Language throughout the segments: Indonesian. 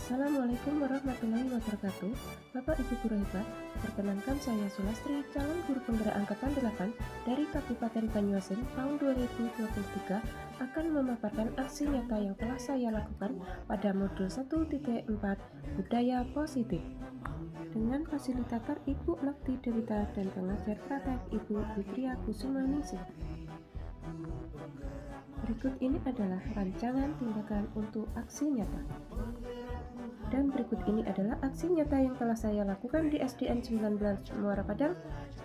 Assalamualaikum warahmatullahi wabarakatuh. Bapak Ibu Guru Hebat, perkenankan saya Sulastri, calon guru penggerak angkatan 8 dari Kabupaten Banyuasin tahun 2023 akan memaparkan aksi nyata yang telah saya lakukan pada modul 1.4 Budaya Positif dengan fasilitator Ibu Nakti Dewita dan pengajar praktek Ibu Fitria Kusumaningsih. Berikut ini adalah rancangan tindakan untuk aksi nyata. Dan berikut ini adalah aksi nyata yang telah saya lakukan di SDN 19 Muara Padang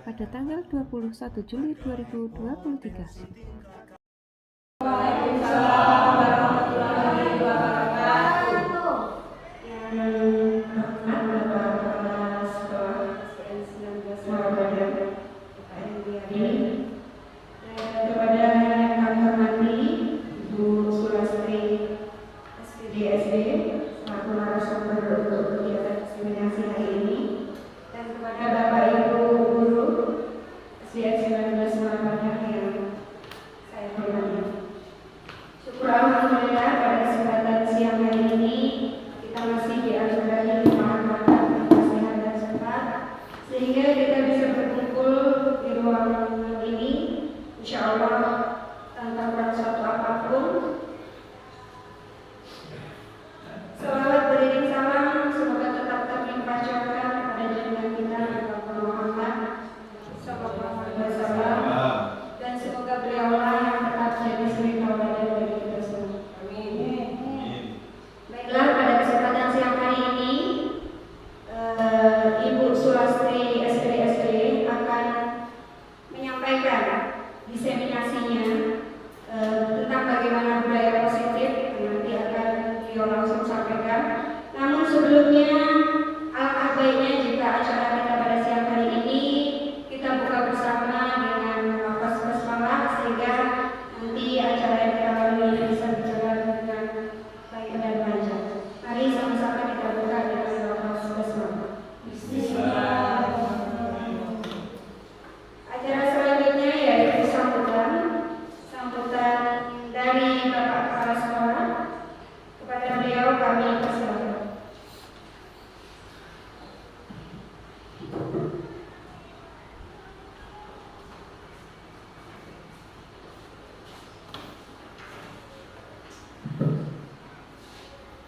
pada tanggal 21 Juli 2023. Waalaikumsalam warahmatullahi wabarakatuh. Yang hormat Bapak Kepala Sekolah SDN 19 Muara Padang, Pak Hendriadi, dan kepada yang kami hormati Ibu Sulastri SPD selaku narasumber untuk kegiatan diseminasi hari ini, dan kepada Bapak Ibu Guru SDN 19 Muara Padang yang saya hormati. Syukur alhamdulillah pada kesempatan siang hari ini kita masih dianugerahi kemampuan sehat dan sehat sehingga kita bisa berkumpul di ruangan ini, insya Allah tanpa kurang suatu apapun. Salawat beriring salam semoga tetap terlimpahkan kepada junjungan kita Bapak Muhammad Sallallahu Alaihi Wasallam, dan semoga beliaulah yang tetap jadi suri tauladan bagi kita semua. Amin. Baiklah, pada kesempatan siang hari ini Ibu Sulastri SPD akan menyampaikan diseminasinya tentang bagaimana budaya positif, nanti akan beliau langsung sampaikan. Namun sebelumnya alangkah baiknya jika acara kita pada siang hari ini kita buka bersama dengan lafaz basmalah sehingga nanti acara yang kita lalui bisa berjalan dengan baik dan lancar. Mari sama-sama kita buka dengan lafaz basmalah. Bismillahirrahmanirrahim. Acara selanjutnya yaitu sambutan dari Bapak Kepala Sekolah. Kepada beliau kami persilakan.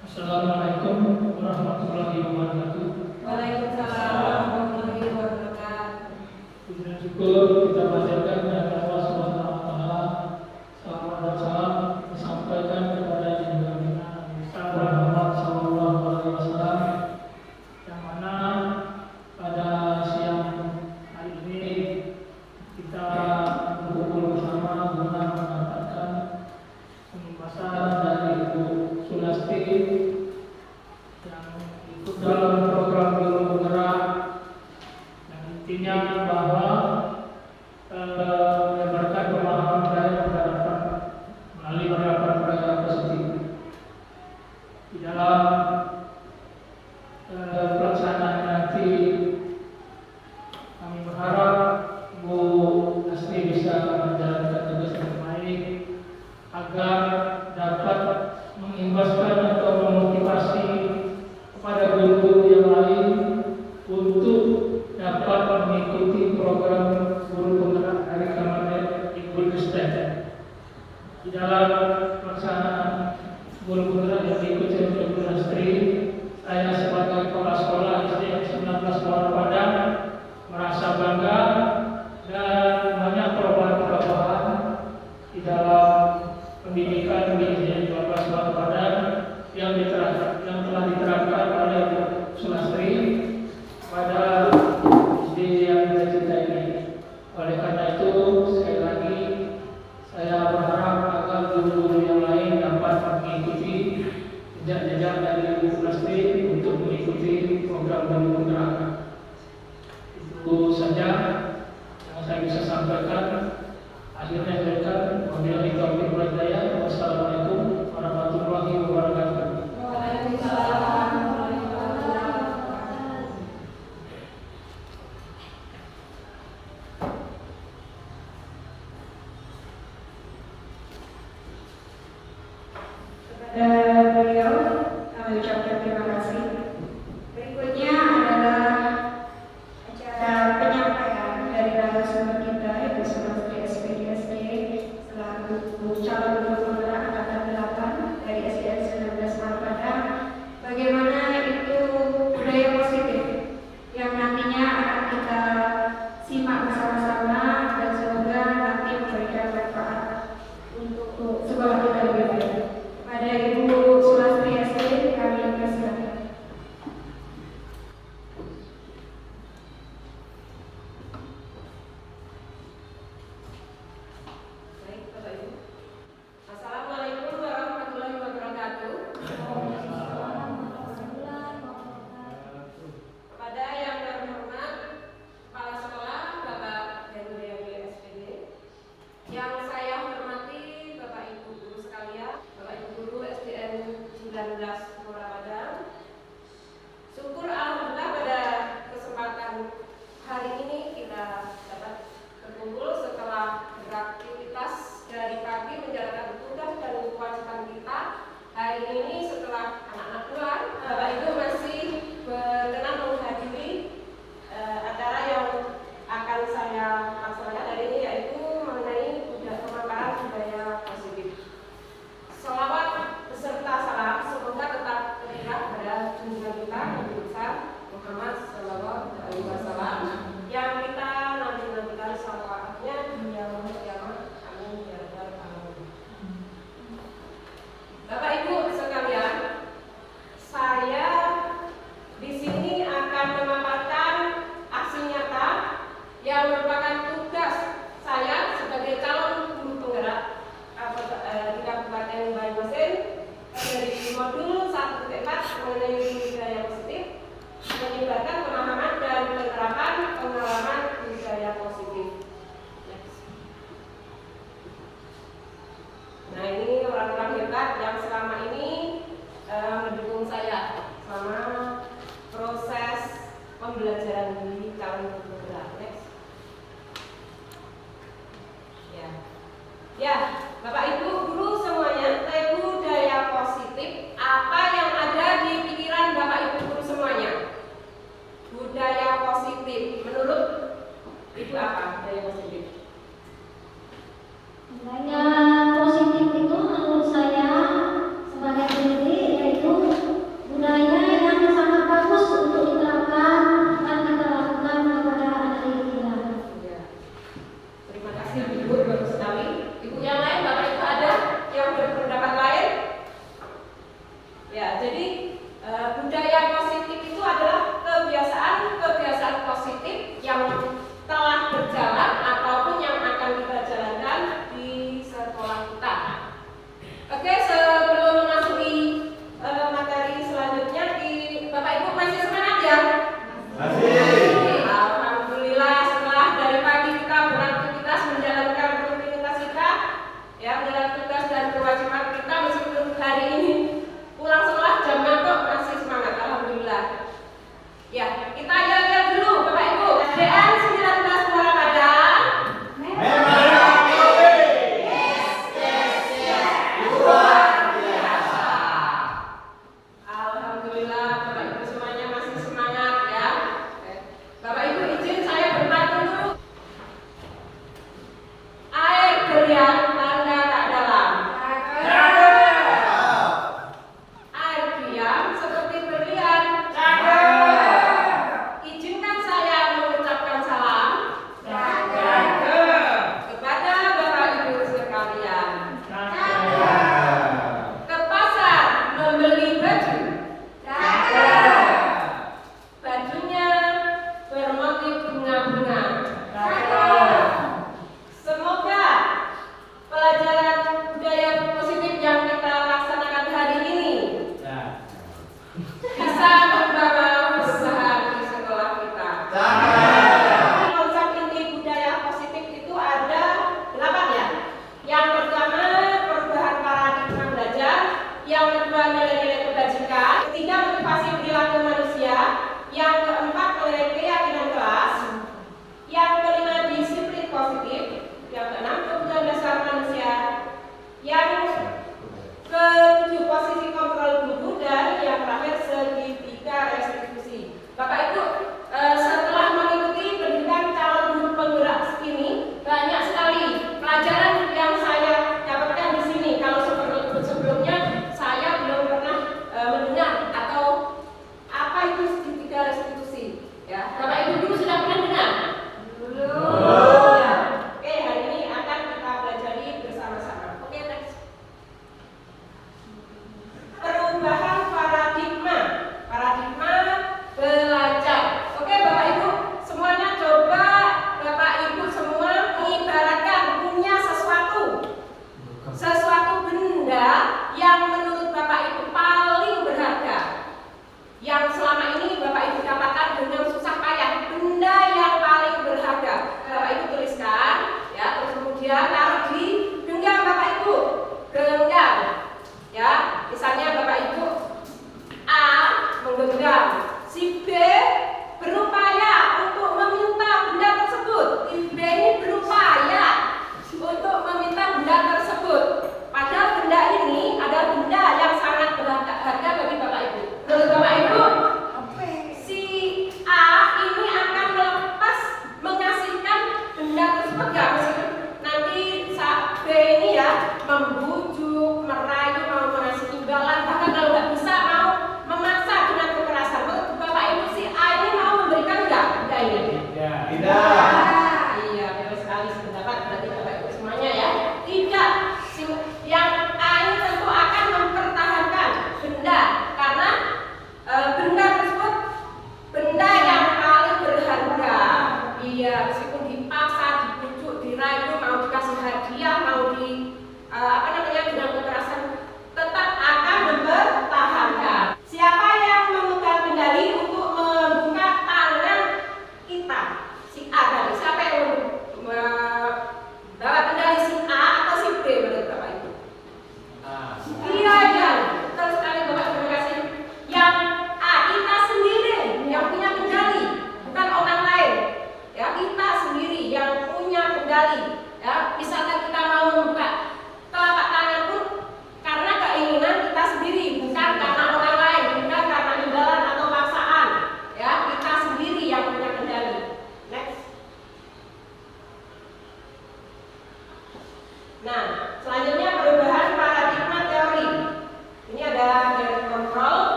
Assalamualaikum warahmatullahi wabarakatuh. Waalaikumsalam warahmatullahi wabarakatuh. Puji dan syukur kita panjatkan kepada Allah Subhanahu wa taala. Salam dan salam disampaikan kepada junjungan kita Muhammad sallallahu alaihi wasallam, yang mana pada siang hari ini kita berkumpul bersama guna mendapatkan pembahasan dari Ibu Sulastri yang ikut dalam pembelajaran di calon guru penggerak. Next. Ya, Bapak Ibu guru semuanya, budaya positif. Apa yang ada di pikiran Bapak Ibu guru semuanya? Budaya positif. Menurut Ibu apa budaya positif? Budaya positif itu menurut saya sebagai pendidik yaitu budaya yang sangat bagus untuk diterapkan dan kita lakukan kepada anak didik kita. Ya. Terima kasih Ibu, bagus sekali. Ibu yang lain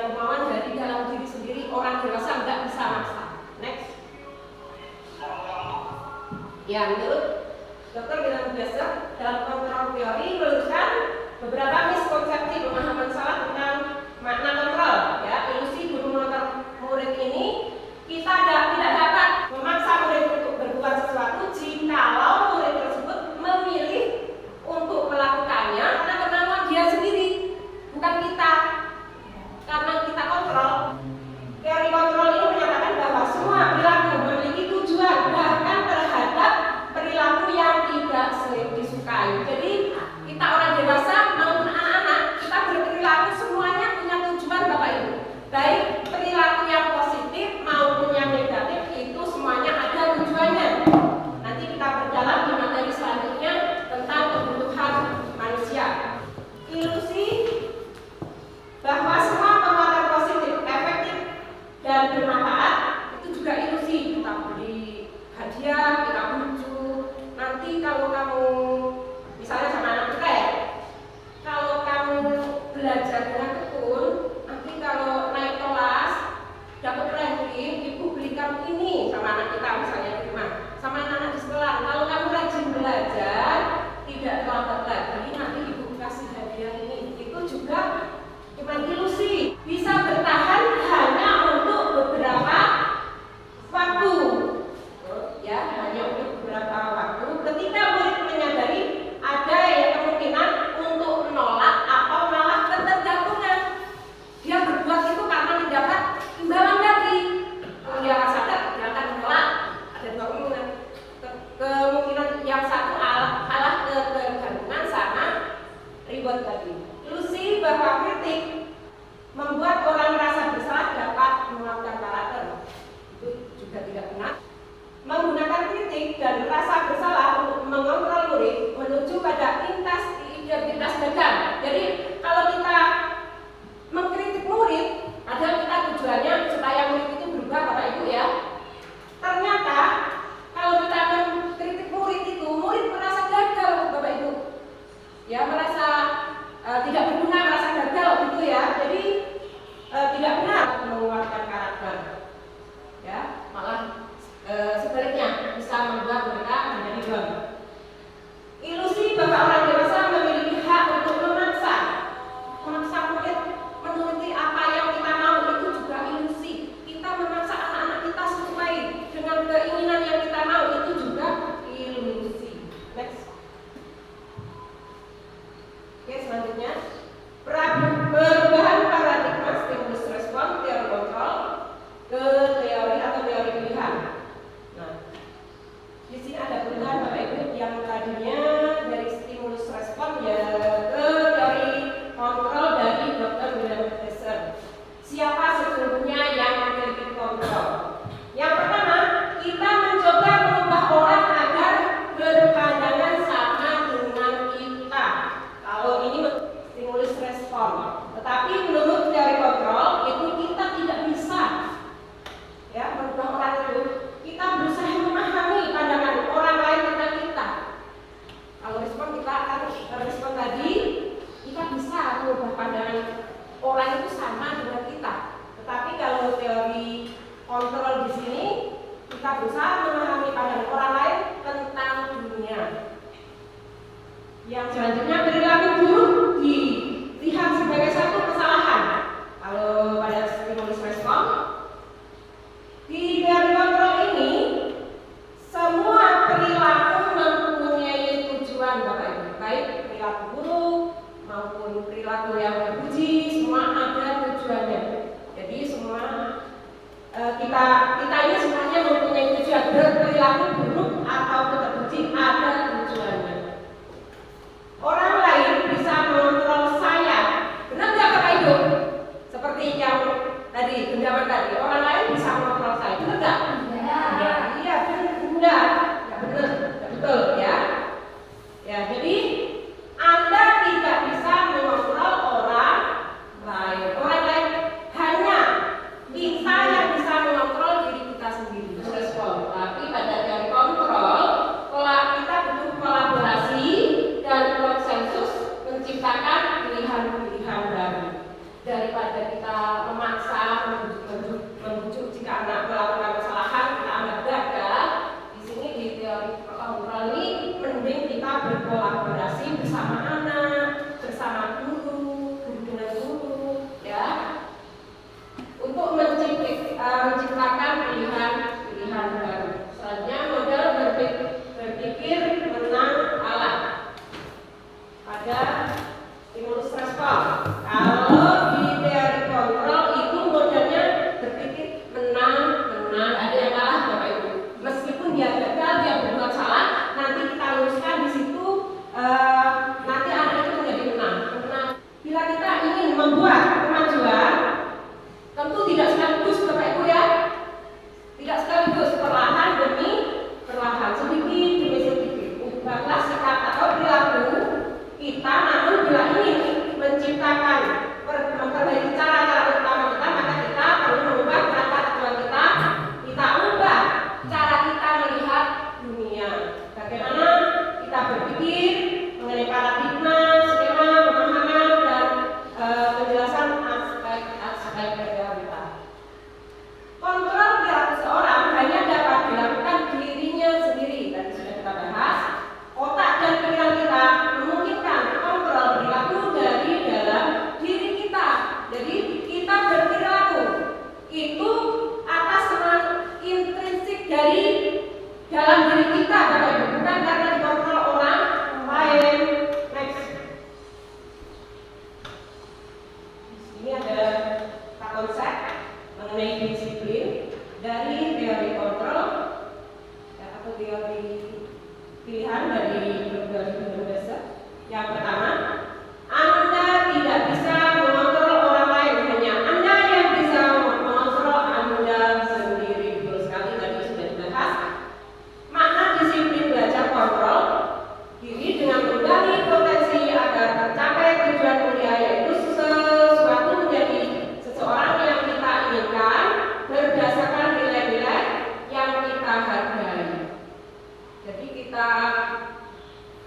punya kemauan dari dalam diri sendiri. Orang dewasa nggak bisa maksa. Next. Ya, menurut Dr. William Glasser dalam kontrol teori meluruskan beberapa miskonsepsi pemahaman salah tentang makna kontrol. Ya, ilusi guru mengontrol murid ini, kita tidak dapat memaksa murid untuk berbuat sesuatu jikalau murid tersebut memilih untuk melakukannya karena kemauan dia sendiri, bukan kita. Karena kita kontrol. Teori kontrol ini menyatakan bahwa semua perilaku memiliki tujuan, bahkan terhadap perilaku yang tidak disukai. Jadi kita orang dewasa maupun anak-anak, kita berperilaku semuanya punya tujuan Bapak Ibu. Baik perilaku yang positif maupun yang negatif itu semuanya ada tujuannya. Nanti kita berdalam di materi selanjutnya tentang kebutuhan manusia. Ilusi bahwa semua penguatan positif, efektif dan bermanfaat itu juga ilusi. Kita beri hadiah, kita lucu. Nanti kalau kamu misalnya sama anak kita ya, kalau kamu belajar dengan tekun, nanti kalau naik kelas dapat ranking, ibu belikan ini sama anak kita misalnya di rumah, sama anak-anak di sekolah. Kalau kamu rajin belajar, tidak terlambat lagi, nanti ibu kasih hadiah ini. Itu juga cuma ilusi, bisa bertahan hanya untuk beberapa waktu, ya, hanya untuk beberapa waktu. Ketika murid menyadari ada kemungkinan untuk menolak atau malah ketergantungan, dia berbuat itu karena mendapat imbalan dari. Kalau dia sadar, dia akan menolak. Ada dua kemungkinan. Kemungkinan yang satu kalah ketergantungan sama reward tadi. Ilusi bahwa kritik membuat orang merasa bersalah dapat menguatkan karakter. Itu juga tidak benar. Menggunakan kritik dan rasa bersalah untuk mengontrol murid menuju pada identitas gagal. Jadi kalau kita mengkritik murid, padahal kita tujuannya supaya murid itu berubah Bapak Ibu ya. Ternyata kalau kita mengkritik murid itu, murid merasa gagal Bapak Ibu. Ya, merasa tidak berguna, merasa gagal gitu ya. Jadi tidak benar menguatkan karakter. Ya, malah sebaliknya bisa membuat mereka menjadi down. Ilusi bahwa orang dewasa memiliki hak untuk memaksa murid menuruti apa yang kita mau, itu juga ilusi. Kita memaksa anak-anak kita sesuai dengan keinginan yang kita mau, itu juga ilusi. Next. Oke, selanjutnya perubahan paradigma stimulus respon teori kontrol ke teori atau teori pilihan. Nah, di sini ada perubahan Bapak Ibu yang tadinya dari stimulus respon ya ke teori kontrol dari Dr. William Glasser. Siapa sesungguhnya yang memiliki kontrol? Yang pertama, kita mencoba mengubah orang agar berpandangan sama dengan kita. Kalau ini stimulus respon, tetapi menurut teori kontrol itu kita tidak bisa ya merubah orang itu. Kita berusaha memahami pandangan orang lain tentang kita. Kalau respon kita akan respon tadi, kita bisa merubah pandangan orang itu sama dengan kita. Tetapi kalau teori kontrol di sini, kita berusaha memahami pandangan orang lain tentang dunia. Yang selanjutnya, perilaku buruk dilihat sebagai satu kesalahan. Kalau pada stimulus respon, di teori kontrol ini semua perilaku mempunyai tujuan Bapak Ibu, baik perilaku buruk maupun perilaku yang terpuji, semua ada tujuannya. Jadi semua kita ini semuanya mempunyai tujuan. Berperilaku buruk atau terpuji ada tujuannya. Orang lain bisa mengontrol saya, benar nggak Bapak Ibu? Seperti yang tadi, genggaman tadi, orang lain bisa mengontrol saya, benar nggak? Ya, iya, benar, benar, betul ya. Ya, jadi Anda tidak bisa mengontrol orang lain. Orang lain hanya kita yang bisa mengontrol diri kita sendiri. Respon. Tapi pada teori kontrol, kita butuh kolaborasi dan konsensus menciptakan pilihan-pilihan baru. Daripada kita mengenai disiplin dari teori kontrol atau teori pilihan dari 2012. Yang pertama, Anda tidak bisa mengontrol orang lain, hanya Anda yang bisa mengontrol Anda sendiri. Betul sekali, tadi sudah dibahas. Makna disiplin belajar kontrol diri dengan menggali potensi agar tercapai tujuan mulia, yaitu sesuatu menjadi seseorang yang kita inginkan berdasarkan nilai-nilai yang kita hargai. Jadi kita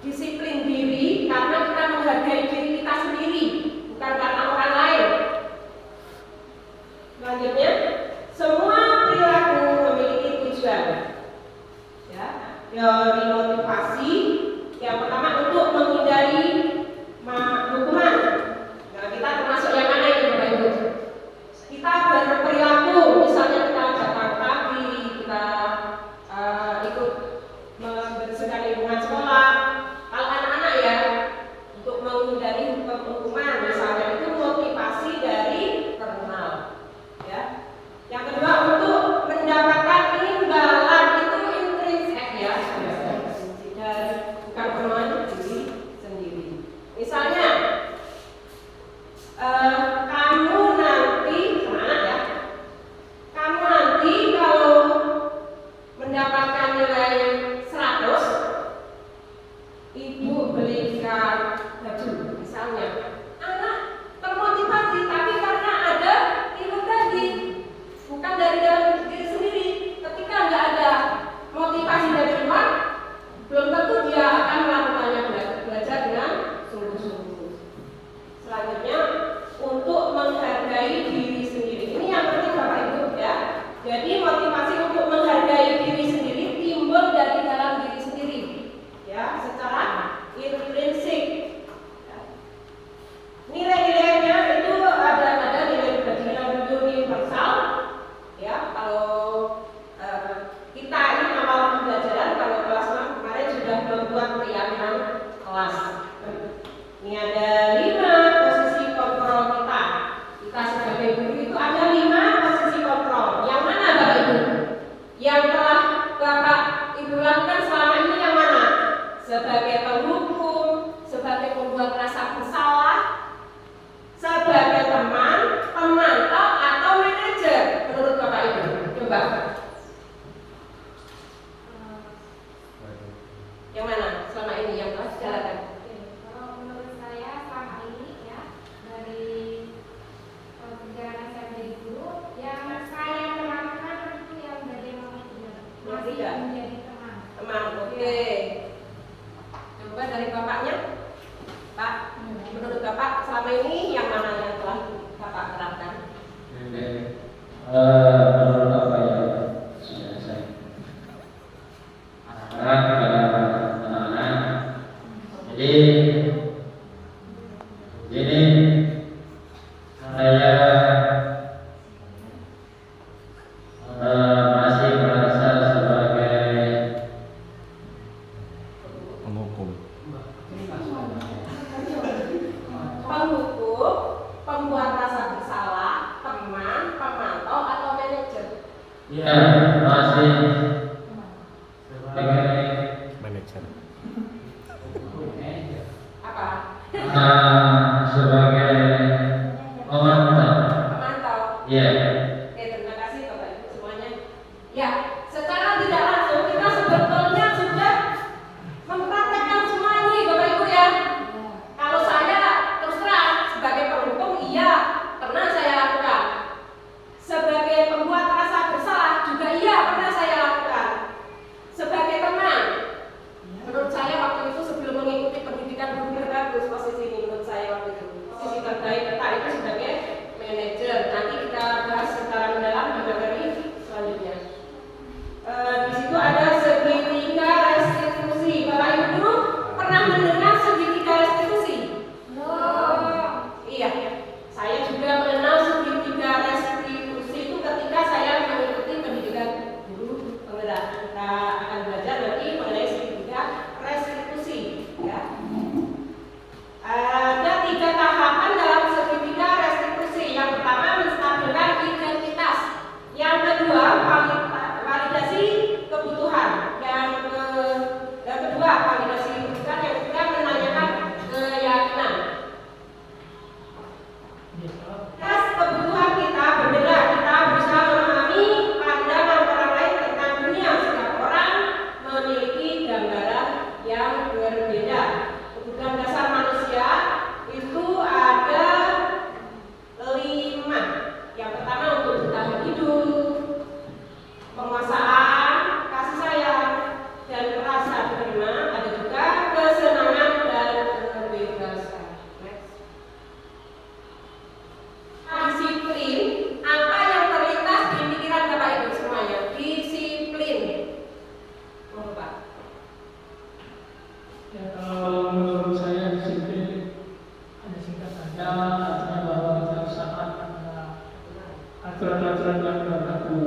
disiplin diri karena kita menghargai diri kita sendiri, bukan karena orang lain. Selanjutnya, semua perilaku memiliki tujuan. Ya, teori motivasi yang pertama untuk menghindari hukuman. Nah, kita termasuk yang mana ini Bapak Ibu? Kita berperilaku, misalnya kita datang pagi, kita ikut membersihkan lingkungan sekolah. Kalau anak-anak ya, untuk menghindari hukuman, misalnya itu motivasi dari internal. Ya. Yang kedua, untuk mendapatkan imbalan, itu intrinsik ya, dari bukan kemauan diri sendiri. Misalnya, kamu nanti kemana ya? Kamu nanti kalau mendapatkan nilai 100, ibu belikan baju, misalnya. Anak termotivasi, tapi karena ada itu tadi, bukan dari dalam diri sendiri. Ketika nggak ada motivasi dari luar, belum tentu dia akan melakukannya, belajar dengan sungguh-sungguh. Selanjutnya, untuk menghargai diri sendiri. Ini yang penting Bapak Ibu ya. Jadi motivasi untuk menghargai diri sendiri timbul dari dalam diri sendiri, ya, secara intrinsik. Ya. Nilai-nilainya itu ada nilai belajar universal. Ya, kalau kita ini awal pembelajaran, kalau kelas 6 kemarin sudah membuat keyakinan kelas. Ini ada 5 posisi kontrol kita. Kita sebagai guru itu ada 5 posisi kontrol. Yang mana Bapak Ibu? Yang telah Bapak Ibu lakukan selama ini yang mana? Sebagai penghukum, sebagai pembuat rasa bersalah, sebagai teman, pemantau, atau manajer menurut Bapak Ibu? Coba. Yang mana selama ini yang telah dijalankan? Kalau menurut saya selama ini ya, dari perjalanan saya menjadi guru, yang saya terapkan itu yang bagaimana masih menjadi teman. Teman, oke. Coba dari Bapaknya, Pak. Menurut Bapak selama ini yang mana yang telah Bapak terapkan? Menurut apa ya sudah saya anak-anak, jadi saya masih merasa sebagai penghukum, pembuat rasa bersalah, teman, pemantau, atau manajer? ya masih sebagai manajer. Apa? sebagai pemantau. Pemantau. Ya. Oke, terima kasih Bapak Ibu semuanya. Ya, secara tidak langsung kita sebetulnya sudah mempraktekkan semua ini Bapak Ibu ya. Kalau saya terus terang sebagai penghukum, iya pernah saya lakukan. Sebagai pembuat rasa bersalah juga iya pernah saya lakukan. Sebagai teman, menurut saya waktu itu sebelum mengikuti pendidikan guru bagus, posisi ini menurut saya waktu itu posisi terbaik kita itu sebagai manajer. Nanti kita bahas secara mendalam di materi selanjutnya. Di situ peraturan berlaku.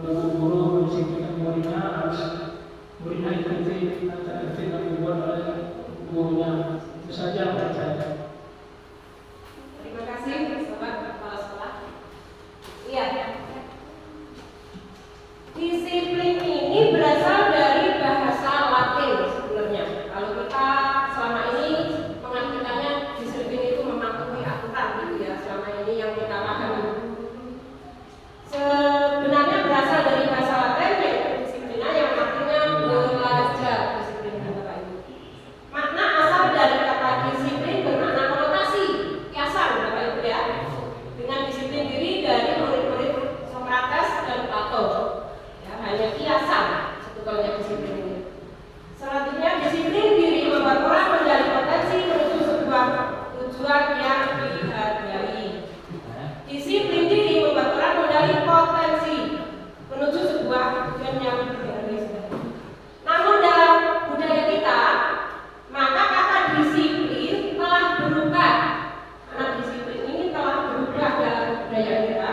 Guru-guru disiplin muridnya harus muridnya ikuti tertib yang dibuat oleh gurunya. Itu saja menurut saya. Terima kasih sobat kepala sekolah. Iya. Disiplin ini berasal dari bahasa Latin sebenarnya. Kalau kita selama ini mengartikannya disiplin itu mematuhi aturan gitu ya. Selama ini yang kita pahami. Sebenarnya berasal dari bahasa Latin yaitu disiplina yang artinya belajar. Disiplin Bapak Ibu. Makna asal dari kata disiplin bermakna konotasi, kiasan Bapak Ibu ya. Dengan disiplin diri dari murid-murid Sokrates dan Plato. Ya, hanya kiasan sebetulnya disiplin ini. Selanjutnya disiplin diri membuat orang menjadi potensi menuju sebuah tujuan yang dihargai. Disiplin diri membuat orang menjadi potensi menuju sebuah tujuan yang dihargai. Namun dalam budaya kita, maka kata disiplin telah berubah. Karena disiplin ini telah berubah dalam budaya kita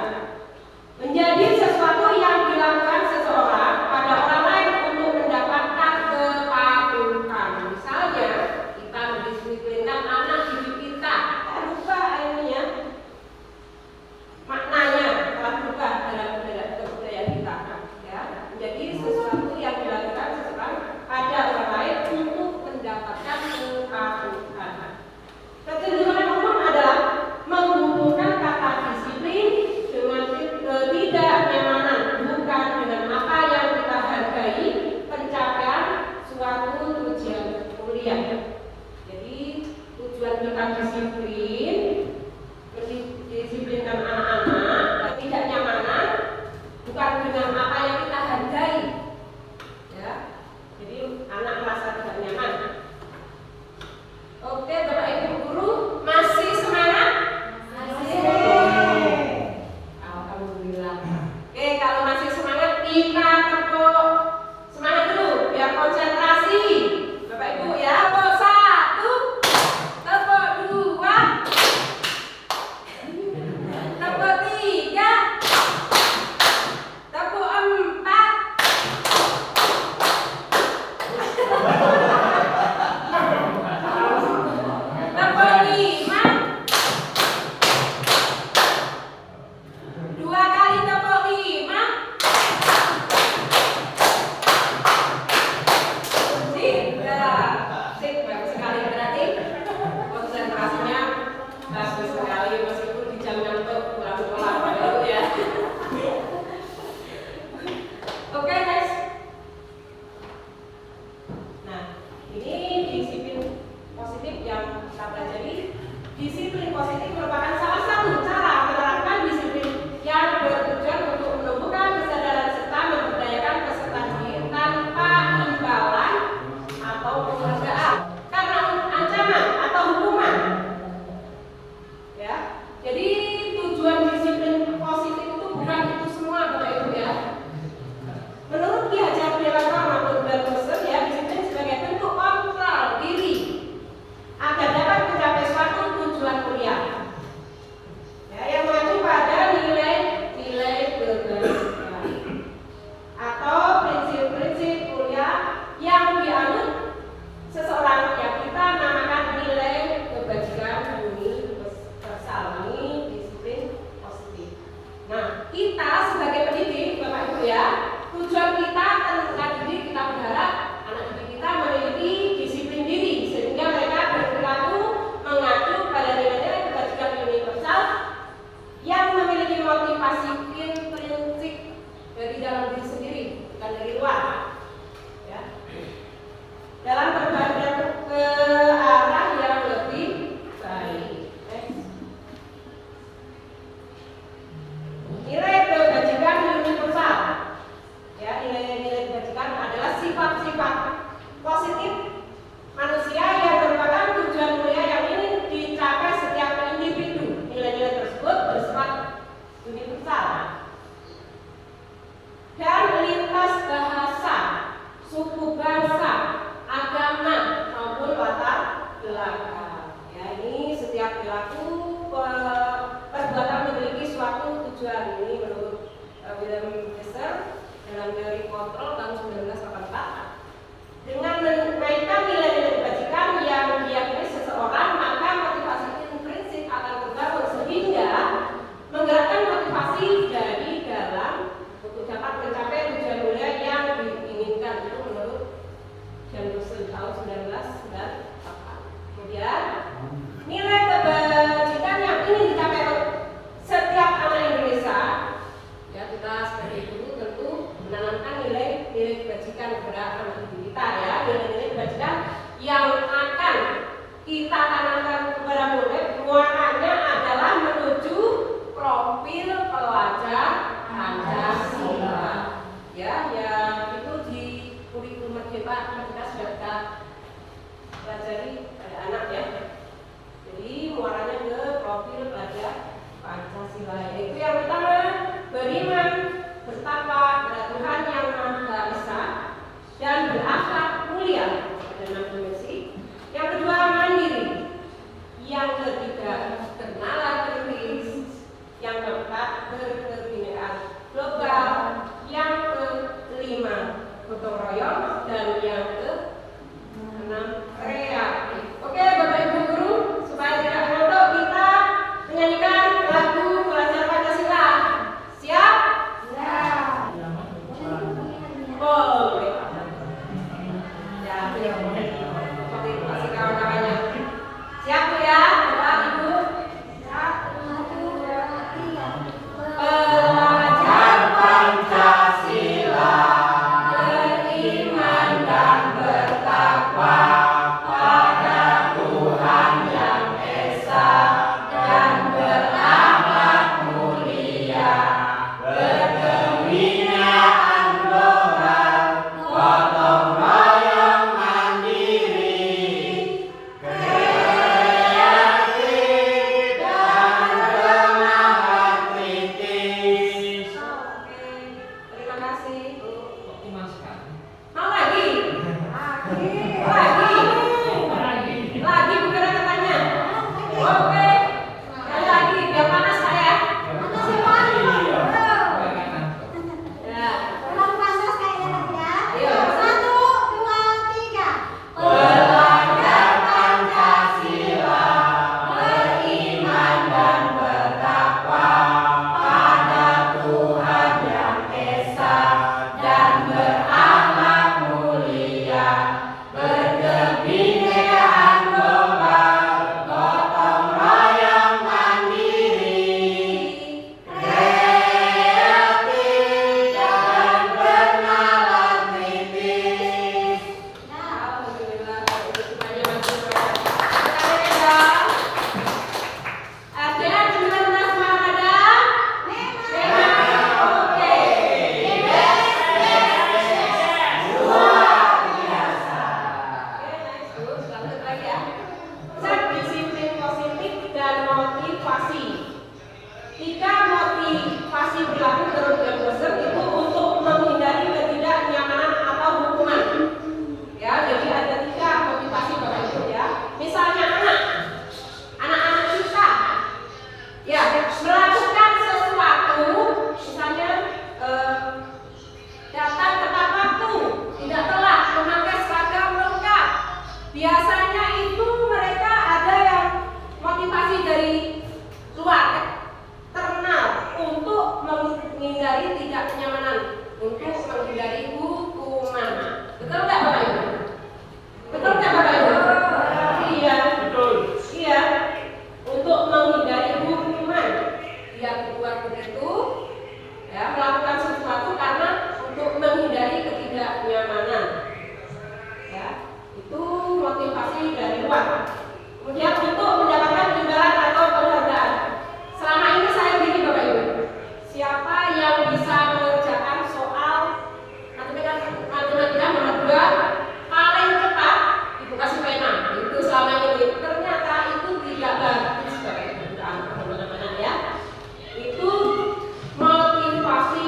menjadi sesuatu yang dilakukan seseorang pada orang lain untuk mendapatkan kepatuhan. Misalnya kita mendisiplinkan anak didik kita, berubah ini ya. Maknanya telah berubah dalam budaya kita, ya. Menjadi sesuatu yang dilakukan seseorang pada orang lain untuk mendapatkan kepatuhan. Kecenderungan umum adalah menghubungkan kata disiplin dengan ketidaknyamanan, bukan dengan apa yang kita hargai, pencapaian suatu tujuan mulia. Jadi tujuan kita disiplin, mendisiplinkan anak-anak, ketidaknyamanan, bukan dengan apa yang kita hargai. Ya, jadi anak merasa tidak nyaman. Oke, Bapak Ibu guru masih semangat? Masih. Alhamdulillah. Oke, kalau masih semangat kita tepuk semangat dulu biar konsentrasi. Bapak Ibu ya, tepuk 1, tepuk 2, tepuk 3, tepuk 4. Tepuk 5, 2 kali tepuk 5. Sip, sip, bagus sekali berarti konsentrasinya bagus sekali meskipun di jam ngantuk pulang sekolah Bapak Ibu ya. Oke guys. Nah, ini disiplin positif yang kita pelajari. Disiplin positif merupakan salah satu cara menerapkan disiplin yang bertujuan untuk menumbuhkan kesadaran serta memberdayakan peserta didik tanpa imbalan atau penghargaan karena ancaman atau hukuman. Ya, jadi tujuan disiplin positif itu bukan itu semua Bapak Ibu ya. Menurut Ki Hajar Dewantara maupun Bermusen ya, disiplin sebagai bentuk kontrol diri agar dapat mencapai suatu tujuan mulia. Ya, yang mengacu pada nilai-nilai kebajikan atau prinsip-prinsip mulia yang dianut seseorang yang kita namakan nilai kebajikan universal. Ini disiplin positif. Nah, kita sebagai pendidik Bapak Ibu ya, tujuan kita anak didik, kita berharap anak didik kita memiliki disiplin diri sehingga mereka berperilaku mengacu pada nilai-nilai kebajikan universal yang memiliki motivasi intrinsik dari dalam diri sendiri, bukan dari luar. Ya. Dalam berbagai ke arah yang lebih baik. Nilai kebajikan universal. Ya, nilai-nilai kebajikan adalah sifat-sifat positif manusia yang merupakan tujuan mulia yang ingin dicapai setiap individu. Nilai-nilai tersebut bersifat universal dan lintas bahasa William Besser dalam teori kontrol tahun 1984. Dengan menaikkan nilai-nilai kebajikan yang diyakini seseorang, maka motivasi intrinsik akan terbangun sehingga menggerakkan motivasi dari dalam untuk dapat mencapai tujuan mulia yang diinginkan. Itu menurut John Russell tahun 1998. Kemudian nilai kebajikan yang ingin dicapai setiap anak Indonesia, ya kita sebagai guru tentu menanamkan nilai kebajikan kepada anak didik kita, ya, nilai-nilai kebajikan yang akan kita tanamkan kepada murid. Muaranya adalah menuju profil pelajar Pancasila, ya, yang itu di kurikulum Merdeka kita sudah kita pelajari pada anak, ya. Jadi muaranya ke profil pelajar Pancasila, yaitu yang pertama beriman, bertakwa kepada Tuhan yang Maha Esa dan berakhlak mulia, ada 6 dimensi. Yang kedua mandiri, yang ketiga bernalar kritis, yang keempat berkebinekaan global, yang kelima gotong royong, dan yang keenam kreatif. Oke, Bapak Ibu guru, supaya tidak ngantuk kita menyanyikan lagu pelajar Pancasila. Siap? Siap. Boleh. Ya, seperti itu masih kawan-kawannya. Siap Bu ya, Bapak Ibu? Siap. Pelajar Pancasila beriman dan bertakwa pada Tuhan yang Esa dan berakhlak mulia, berkebinaan global, gotong royong mandiri, kreatif dan bernalar kritis. Oke, terima kasih Bu. Optimal sekali. Mau lagi? Lagi bukan katanya. Oke, sekali lagi biar panas saya. Ya. Ayo. Pelajar Pancasila beriman dan bertakwa pada Tuhan yang Esa dan berakhlak mulia, berkebinekaan global, gotong royong mandiri, kreatif dan bernalar kritis. Alhamdulillah, semuanya masih berada. Ada 19 Ramadan? Oke. Luar biasa. Oke, nice, terus lanjut lagi ya. Set disiplin positif dan motivasi. 3 motivasi berlaku menurut John Russell itu untuk menghindari ketidaknyamanan atau hukuman. Ya, jadi ada 3 motivasi Bapak Ibu ya. Misalnya anak-anak kita, ya, melakukan sesuatu, misalnya datang tepat waktu, tidak telat, memakai seragam lengkap. Biasanya itu mereka ada yang motivasi dari luar, eksternal, untuk menghindari tidak kenyamanan, untuk menghindari hukuman. Betul nggak Bapak Ibu? Betul nggak Bapak Ibu? Iya. Betul. Iya. Untuk menghindari hukuman, yang keluar begitu, ya, melakukan sesuatu karena untuk menghindari ketidaknyamanan. Ya, itu motivasi dari luar. Kemudian untuk mendapatkan imbalan atau penghargaan. Selama ini saya begini Bapak Ibu, siapa yang bisa mengerjakan soal matematika nomor 2 paling cepat, Ibu kasih pena. Itu selama ini. Ternyata itu tidak bagus Bapak Ibu, ya. Itu motivasi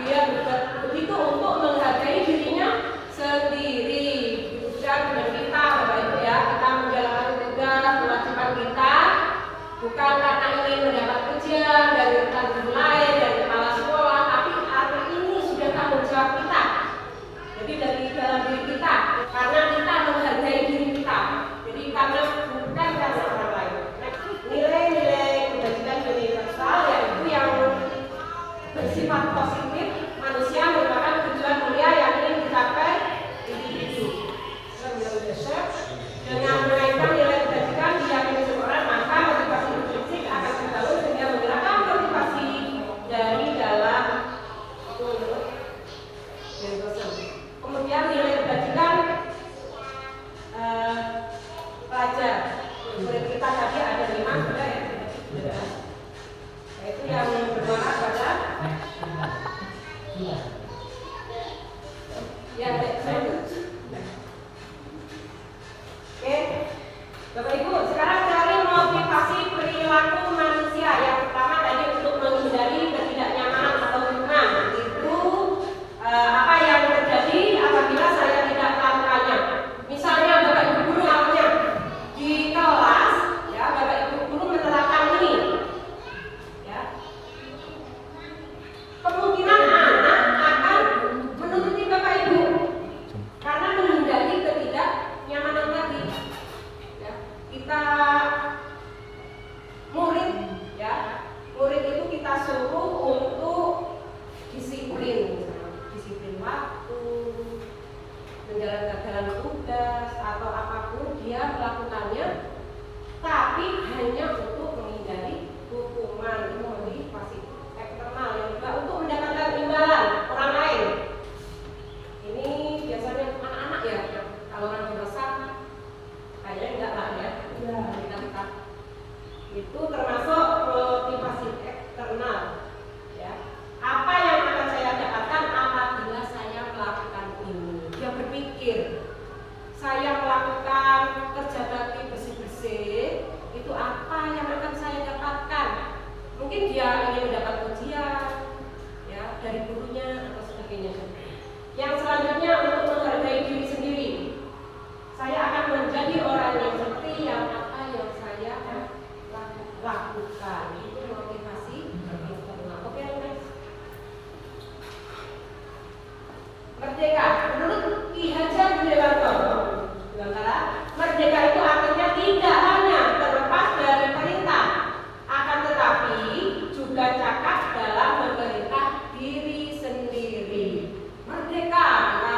dia begitu untuk menghargai dirinya sendiri. Bukan dengan kita, Bapak Ibu ya, kita menjalankan tugas kewajiban kita bukan karena ingin mendapat pujian dari rekan guru lain, dari kepala sekolah, tapi karena ini sudah tanggung jawab kita. Jadi dari dalam diri kita, karena kita menghargai diri kita. Jadi karena bukan karena orang lain. Nilai-nilai kebajikan universal yaitu yang bersifat positif, manusia merupakan tujuan mulia yang ingin dicapai individu. Dengan menaikkan nilai kebajikan diyakini seseorang, maka motivasi intrinsik akan terbangun sehingga menggerakkan motivasi dari dalam kemudian nilai kebajikan pelajar. Murid kita tadi ada 5 sudah ya, yaitu yang bermuara pada ya, oke, Bapak Ibu, sekarang cari motivasi perilaku manusia. Yang pertama tadi untuk menghindari ketidaknyamanan atau hukuman. Itu apa yang terjadi apabila saya tidak melakukannya. Misalnya Bapak Ibu guru namanya di kelas, ya Bapak Ibu guru menerapkan ini, ya. Kemungkinan anak akan menuruti Bapak Ibu karena menghindari ketidaknyamanan tadi. Ya, kita murid, ya murid itu kita suruh untuk disiplin waktu, menjalankan tugas atau apapun dia melakukannya, tapi hanya untuk menghindari hukuman. Itu motivasi eksternal yang juga untuk mendapatkan imbalan orang lain. Ini biasanya anak-anak ya, kalau orang dewasa kayaknya enggak lah ya. Kita itu termasuk motivasi eksternal. Ya. Apa yang akan saya dapatkan apabila saya melakukan ini? Dia berpikir, saya melakukan kerja bakti bersih-bersih, itu apa yang akan saya dapatkan? Mungkin dia ingin mendapat pujian, ya dari gurunya atau sebagainya. Yang selanjutnya untuk menghargai diri sendiri. Saya akan menjadi orang yang seperti yang apa yang saya lakukan. Itu motivasi internal. Oke, next. Merdeka. Menurut Ki Hajar Dewanto, merdeka itu artinya tidak hanya terlepas dari perintah, akan tetapi juga cakap dalam memerintah diri sendiri. Merdeka, kita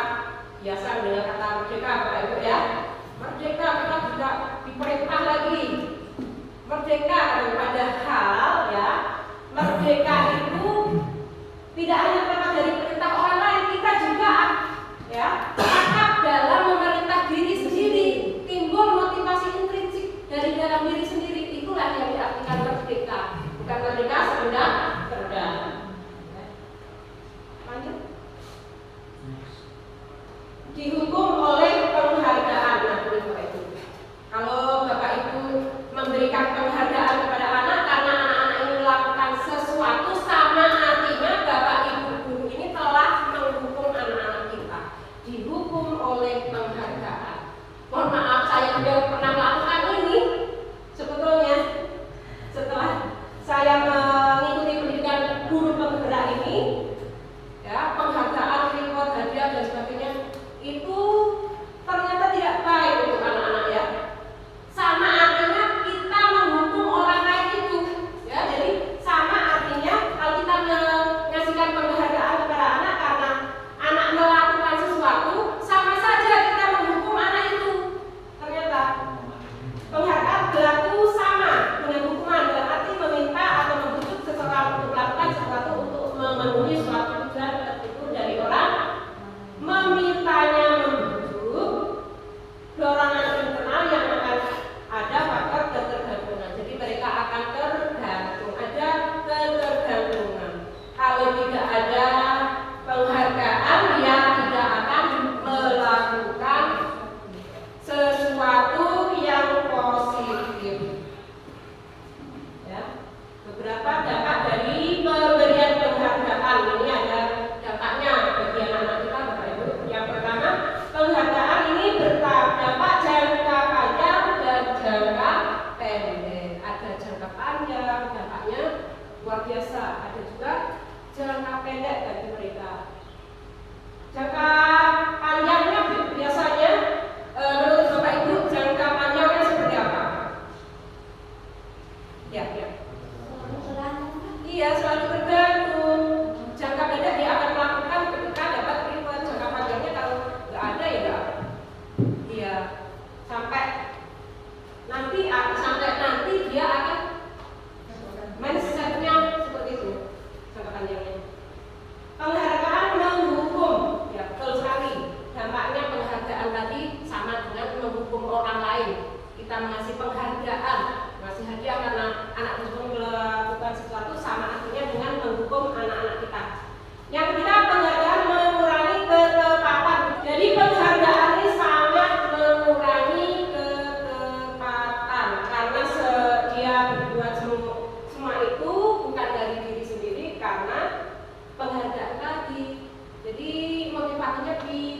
biasa mendengar kata merdeka, Bapak Ibu ya. Merdeka kita juga diperintah lagi. Merdeka, padahal ya, merdeka itu tidak hanya terlepas dari perintah orang lain, kita juga ya cakap dalam memerintah diri sendiri. Timbul motivasi intrinsik dari dalam diri sendiri. Itulah yang diartikan merdeka, bukan merdeka sekedar. Lanjut. Dihukum oleh penghargaan. Nah, itu. Kalau Bapak Ibu memberikan penghargaan kepada anak karena anak-anak ini melakukan sesuatu, sama artinya Bapak Ibu guru ini telah menghukum anak-anak kita. Dihukum oleh penghargaan. Mohon maaf, saya juga pernah melakukan ini. Sebetulnya setelah saya mengikuti pendidikan guru penggerak ini, ya penghargaan, reward, hadiah dan sebagainya itu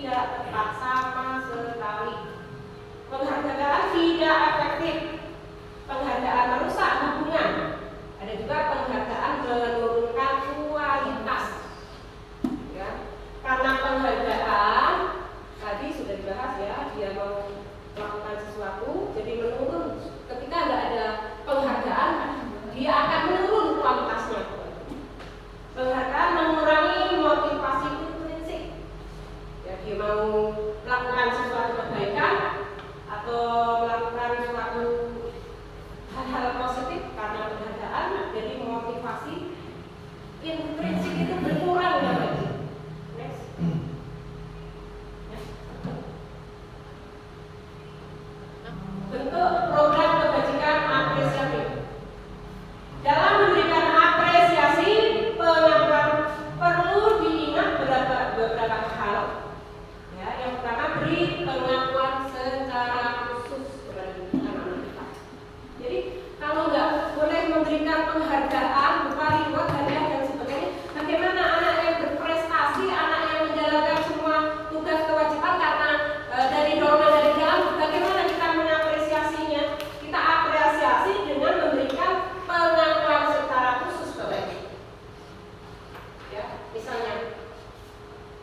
tidak tepat sama sekali. Penghargaan tidak efektif. Penghargaan merusak hubungan. Ada juga penghargaan menurunkan kualitas. Ya. Karena penghargaan tadi sudah dibahas ya, dia mau melakukan sesuatu, jadi menurun. Ketika nggak ada penghargaan, dia akan menurun kualitasnya. Penghargaan mengurangi motivasi intrinsik. Ya, dia mau melakukan sesuatu kebaikan atau melakukan suatu hal-hal positif karena penghargaan, jadi motivasi intrinsik itu berkurang ya. Next. Bentuk program kebajikan apresiatif. Dalam memberikan apresiasi, pengakuan perlu diingat beberapa hal. Ya, yang pertama, beri pengakuan secara khusus kepada anak-anak kita. Jadi kalau nggak boleh memberikan penghargaan berupa reward, hadiah dan sebagainya, bagaimana anak yang berprestasi, anak yang menjalankan semua tugas kewajiban karena dari dorongan dari dalam, bagaimana kita mengapresiasinya? Kita apresiasi dengan memberikan pengakuan secara khusus kepada. Ya, misalnya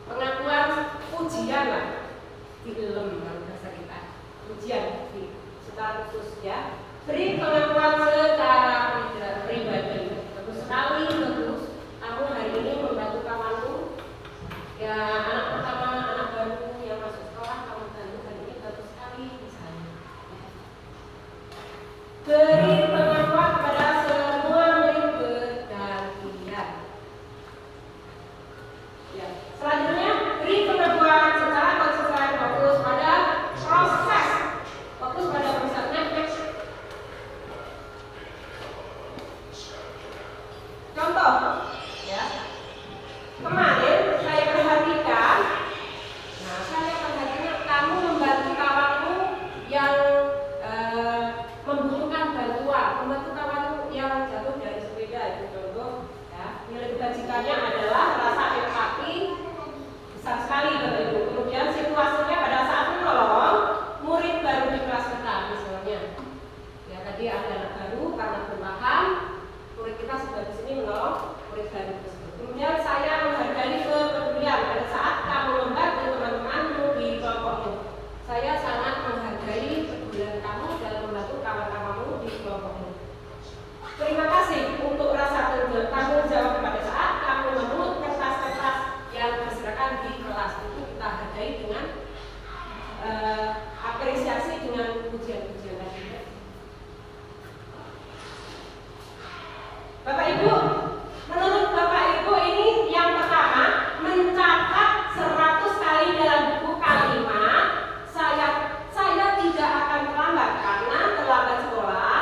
pengakuan pujian lah, film bahasa kita, pujian secara khusus ya. Beri pengakuan secara pribadi. Bagus sekali, bagus. Kamu hari ini membantu kawanmu. Ya, anak pertama, anak baru yang masuk sekolah, kamu bantu hari ini bagus sekali misalnya. Beri pengakuan kepada semua murid bergantian. Ya. Selanjutnya, beri pengakuan secara konsisten, fokus pada proses. Fokus pada prosesnya. Contoh, ya. Kemarin saya perhatikan, kamu membantu kawanmu yang membutuhkan bantuan, membantu kawanmu yang jatuh dari sepeda, itu contoh. Ya. Nilai kebajikannya adalah rasa empati besar sekali, Bapak Ibu. Kemudian situasinya pada saat menolong murid baru di kelas kita, misalnya. Ya, tadi ada anak baru karena berbahan, murid kita sudah di sini menolong murid baru tersebut. Kemudian saya menghargai kepedulian pada saat kamu membantu teman-temanmu di kelompokmu. Saya sangat menghargai kepedulian kamu dalam membantu kawan-kawanmu di kelompokmu. Terima kasih untuk rasa tanggung jawab pada saat kamu memungut kertas-kertas yang diserahkan di kelas. Itu kita hargai dengan apresiasi dengan pujian-pujian tadi. Bapak Ibu, menurut Bapak Ibu ini yang pertama, mencatat 100 kali dalam buku kalimat saya tidak akan terlambat karena terlambat sekolah.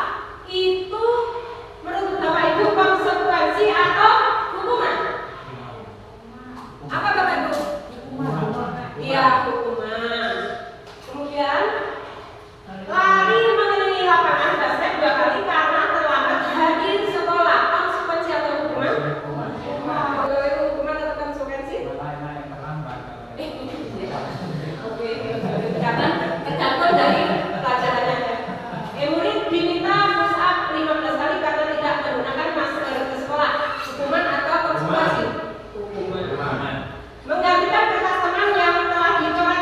Itu menurut Bapak Ibu konsekuensi atau hukuman? Apa Bapak Ibu? Iya, hukuman. Kemudian lari mengelilingi lapangan basket 2 kali karena terlambat hadir sekolah. Konsekuensi atau hukuman? Hukuman atau konsekuensi? Oke, karena tergantung dari pelajarannya. Murid diminta push up 15 kali karena tidak menggunakan masker ke sekolah. Hukuman atau konsekuensi? Hukuman. Menggantikan kertas teman yang telah dicoret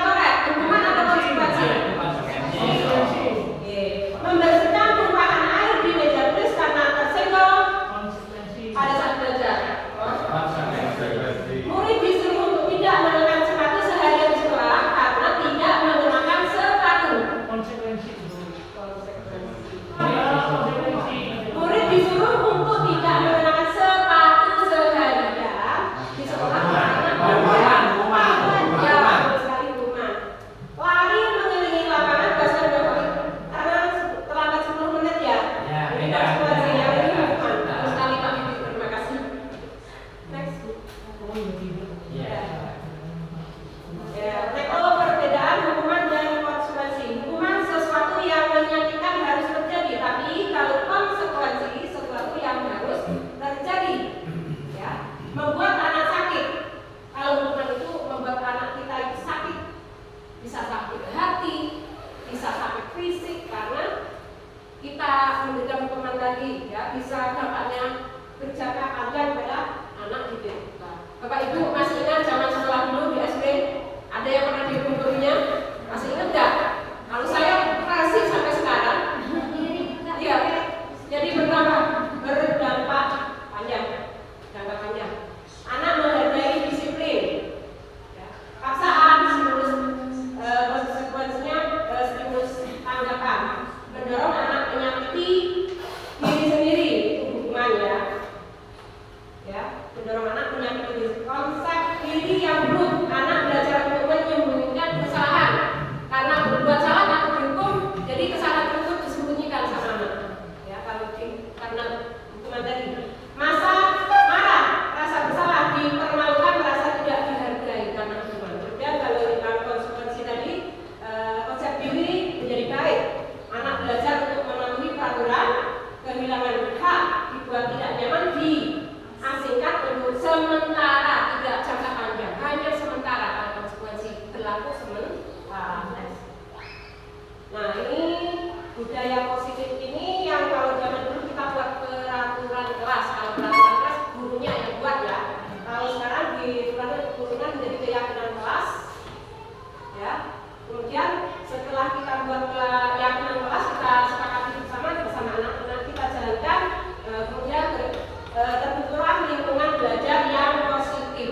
turunkan menjadi keyakinan kelas. Ya. Kemudian setelah kita buat keyakinan kelas, kita sepakati bersama anak-anak kita jalankan, kemudian terbentuklah lingkungan belajar yang positif.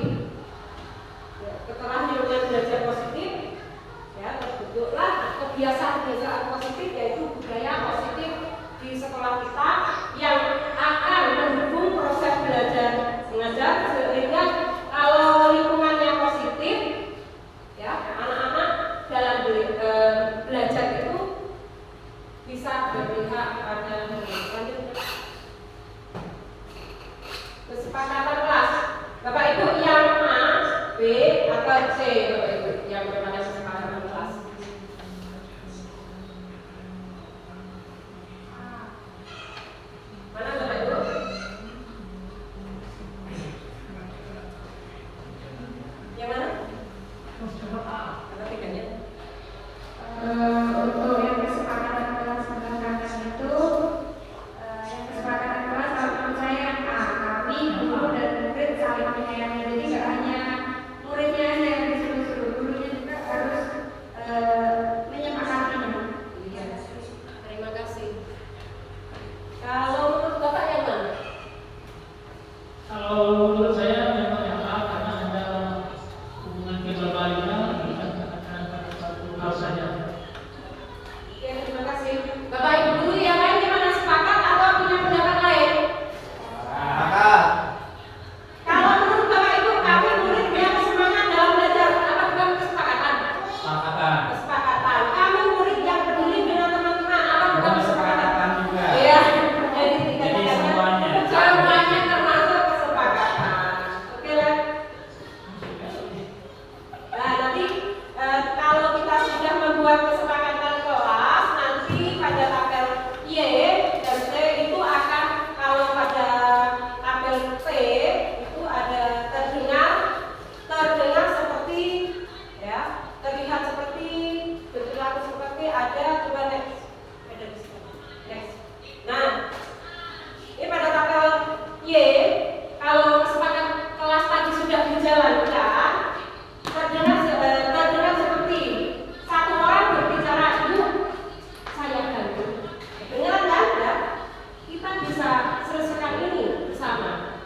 Ya, setelah lingkungan belajar positif, ya, terbentuklah kebiasaan-kebiasaan positif, yaitu budaya positif di sekolah kita yang akan mendukung proses belajar mengajar, sehingga kalau lingkungannya positif, ya, anak-anak dalam belajar itu bisa berpihak pada lanjut. Kesepakatan kelas, Bapak Ibu yang A, B, atau C, Bapak Ibu yang berpada kesepakatan kelas. Mana Bapak Ibu? Yang mana? Apa tiganya? Untuk yang kesepakatan kelas mengatakan itu, yang kesepakatan kelas menurut saya kami guru dan murid saling menyayangi. Jadi nggak hanya muridnya aja yang disuruh-suruh, gurunya juga harus menyepakatinya. Iya. Terima kasih. Kalau menurut Bapak yang mana? Kalau menurut saya memang yang A, karena ada hubungan keterbaliknya dengan satu hal saja. Oke, terima kasih. Bapak Ibu guru yang lain gimana, sepakat atau punya pendapat lain? Kalau menurut Bapak Ibu, kami murid yang semangat dalam belajar, apa bukan kesepakatan? Kesepakatan. Kami murid yang peduli dengan teman-teman, apa bukan kesepakatan? Iya. Jadi semuanya termasuk kesepakatan. Oke lah. Nah, nanti kalau kita sudah membuat kesepakatan kelas, nanti pada tabel Y dan C itu akan, kalau pada tabel C itu ada terdengar seperti, ya, terlihat seperti, berperilaku seperti, ada coba next. Nah, ini pada tabel Y, kalau kesepakatan kelas tadi sudah dijalankan, terdengar seperti satu orang berbicara, "Ibu, saya bantu." Beneran kan? Ya? Kita bisa selesaikan ini bersama.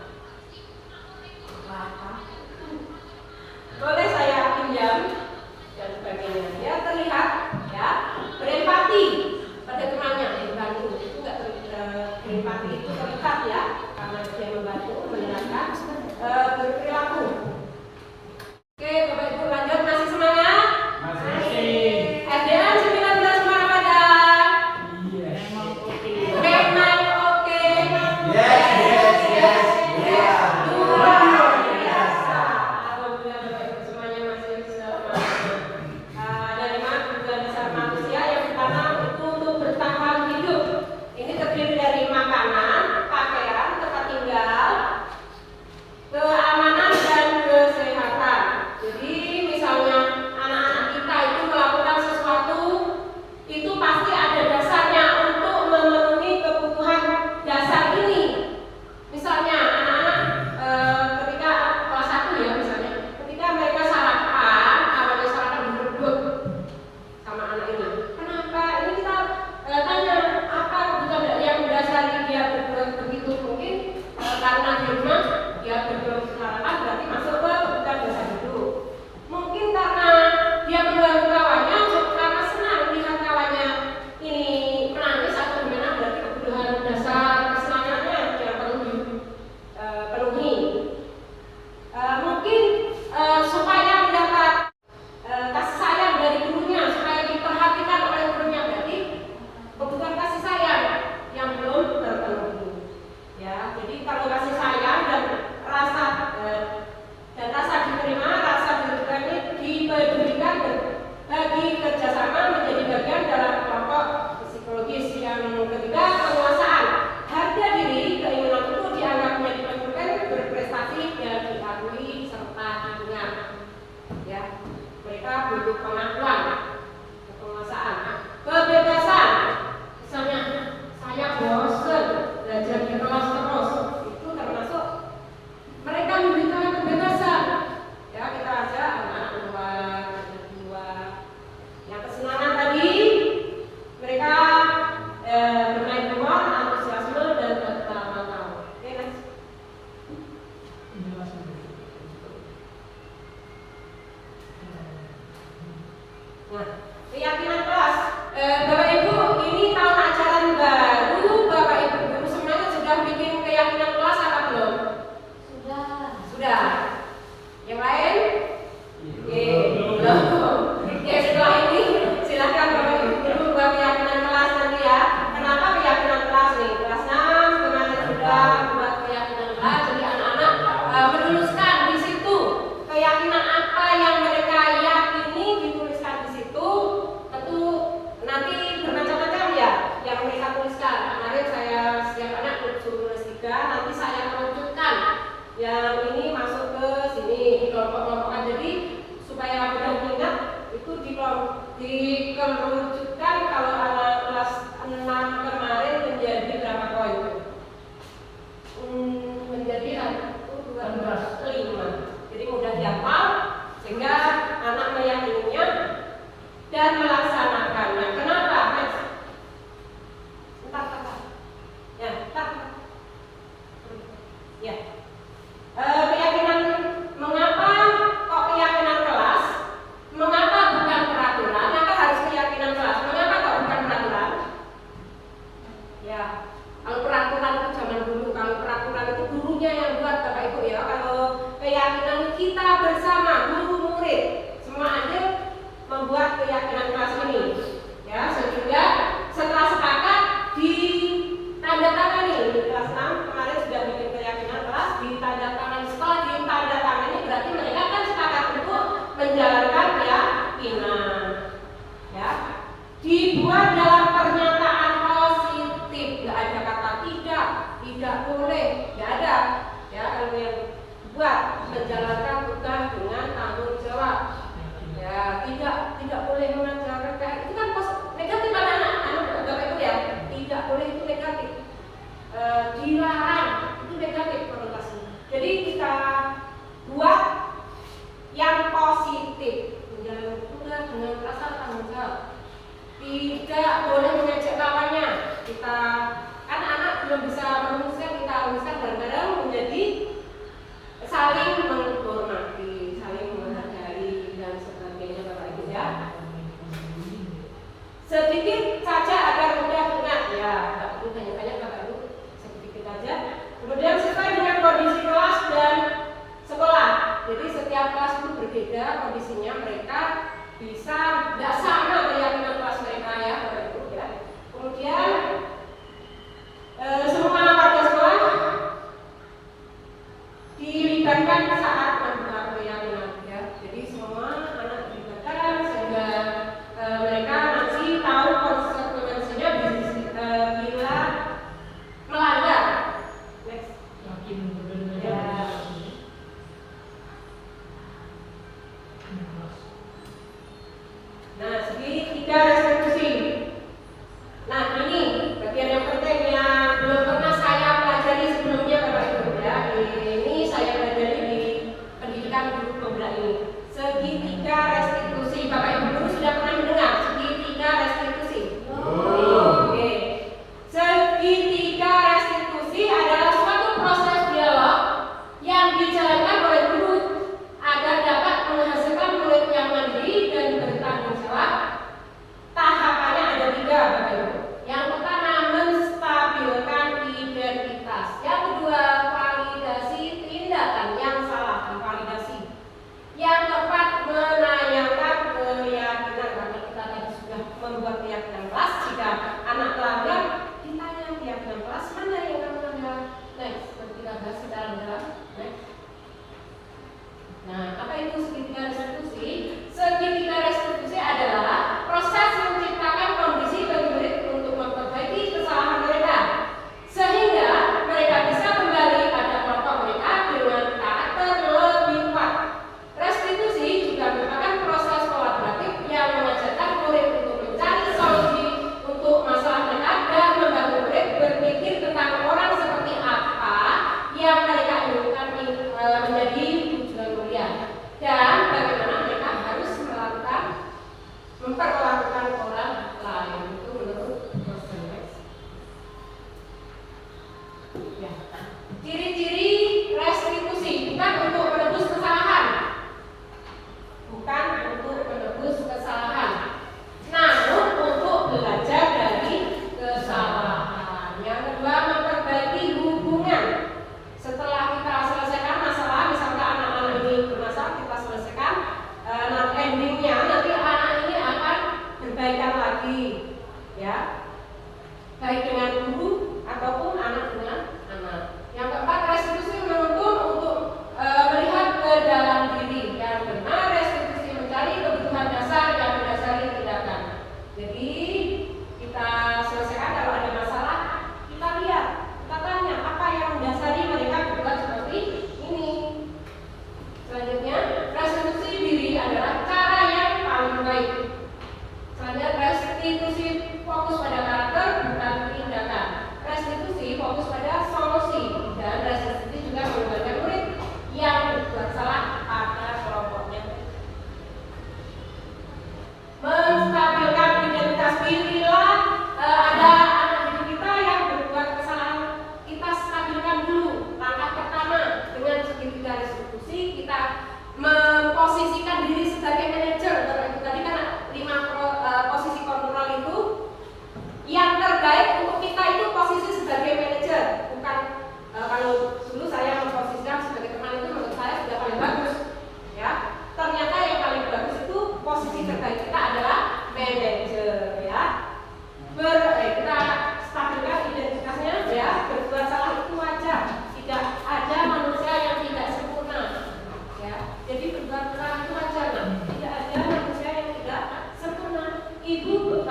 Boleh saya pinjam dan sebagainya. Ya, terlihat, ya, berempati pada temannya, membantu. Itu enggak berempati, itu terlihat, ya, karena dia membantu, mendengarkan, berperilaku. Oke, Bapak Ibu lanjut, masih semangat? SDN 19 mana pada? Memang oke. Luar biasa. Alhamdulillah Bapak Ibu semuanya masih bisa masuk. Dan memang kebutuhan dasar manusia yang pertama itu untuk bertahan hidup. Ini terdiri dari makanan, pakaian, tempat tinggal, keamanan dan kesehatan. Jadi misalnya anak-anak kita itu melakukan sesuatu, itu pasti ada dasarnya untuk memenuhi kebutuhan dasar ini. Misalnya anak-anak ketika kelas 1 ya, misalnya ketika mereka sarapan, awalnya sarapan duduk sama anak ini. Kenapa? Ini kita tanya apa kebutuhan yang mendasari dia begitu, mungkin karena di rumah dia berbelum sarapan, berarti masuk ke kebutuhan dasar hidup. Mungkin karena dia mengganggu kawannya, karena senang melihat kawannya ini menangis atau gimana, berarti kebutuhan dasar kesenangannya yang perlu dipenuhi. Mungkin supaya mendapat kasih sayang dari gurunya, supaya diperhatikan oleh gurunya, berarti kebutuhan kasih sayang yang belum terpenuhi. Ya, jadi kalau kasih sayang dan rasa diterima, rasa dipedulikan bagi kerjasama menjadi bagian dalam kelompok psikologis. Yang ketiga, penguasaan harga diri, keinginan itu dianggap menjadi penting, berprestasi dan diakui serta didengar. Ya, mereka butuh pengakuan, penguasaan, kebebasan. Misalnya saya bosan belajar di kelas terus, itu termasuk mereka membutuhkan kebebasan. Ya, Nah, keyakinan kelas. Bapak Ibu, ini tahun ajaran baru. Bapak Ibu guru semuanya sudah bikin keyakinan kelas apa belum? Sudah. Yang lain? Belum. Ya, setelah ini silakan Bapak Ibu guru buat keyakinan kelas nanti ya. Kenapa keyakinan kelas nih? Kelas 6 kemarin sudah buat keyakinan kelas. Jadi anak-anak menuliskan di situ keyakinan apa yang mereka yakini, dituliskan di situ. Tentu nanti bermacam-macam ya yang mereka tuliskan. Kemarin saya setiap anak suruh nulis 3, nanti saya merucutkan yang ini masuk ke sini di kelompok-kelompokkan. Jadi supaya mudah diingat itu dikerucutkan. Kalau anak kelas 6 kemarin menjadi berapa poin? Menjadi 5. Jadi mudah dihafal sehingga anak meyakininya dan melaksanakannya. Kenapa? Ya. Keyakinan mengapa kok keyakinan kelas? Mengapa bukan peraturan? Mengapa harus keyakinan kelas? Mengapa kok bukan peraturan? Ya, kalau peraturan itu zaman dulu, kalau peraturan itu gurunya yang buat Bapak Ibu ya. Kalau keyakinan kita bersama guru murid semua ada membuat keyakinan kelas ini. Ya, sehingga setelah sepakat ditandatangani di kelas 6 kemarin sudah bikin keyakinan kelas, ditandatangani. Setelah ditandatangani berarti mereka kan sepakat untuk menjalankan keyakinan. Ya, dibuat dalam pernyataan positif, nggak ada kata tidak boleh, nggak ada. Ya, kalau yang buat menjalankan tugas dengan tanggung jawab. Ya, tidak boleh mengajarkan itu kan negatif anak-anak Bapak Ibu ya. Tidak boleh itu negatif. Dilarang itu negatif konotasinya. Jadi kita buat yang positif, menjalankan tugas dengan rasa tanggung jawab. Tidak boleh mengejek lawannya. Kita kan anak belum bisa merumuskan, kita rumuskan bareng-bareng menjadi saling menghormati, saling menghargai dan sebagainya Bapak Ibu ya. Sedikit saja agar mudah ingat ya, Bapak Ibu banyak-banyak Bapak Ibu, sedikit saja. Kemudian sesuai dengan kondisi kelas dan sekolah. Jadi setiap kelas itu berbeda kondisinya, mereka bisa tidak sama keyakinan kelas mereka ya Bapak Ibu ya. Kemudian semua warga sekolah dilibatkan saat membuat keyakinan ya. Jadi semua anak dilibatkan sehingga mereka nanti tahu konsekuensinya bila melanggar. Next. Yakin benar-benar Ya. Nah, segitiga restitusi. Nah, ini bagian yang penting yang belum pernah saya pelajari sebelumnya Bapak Ibu ya. Ini saya pelajari di pendidikan guru pembela ini. Segitiga restitusi. Bapak Ibu guru sudah pernah mendengar segitiga restitusi? Oke. Segitiga restitusi adalah suatu proses dialog yang dijalankan oleh guru agar dapat menghasilkan murid yang mandiri dan bertanggung jawab.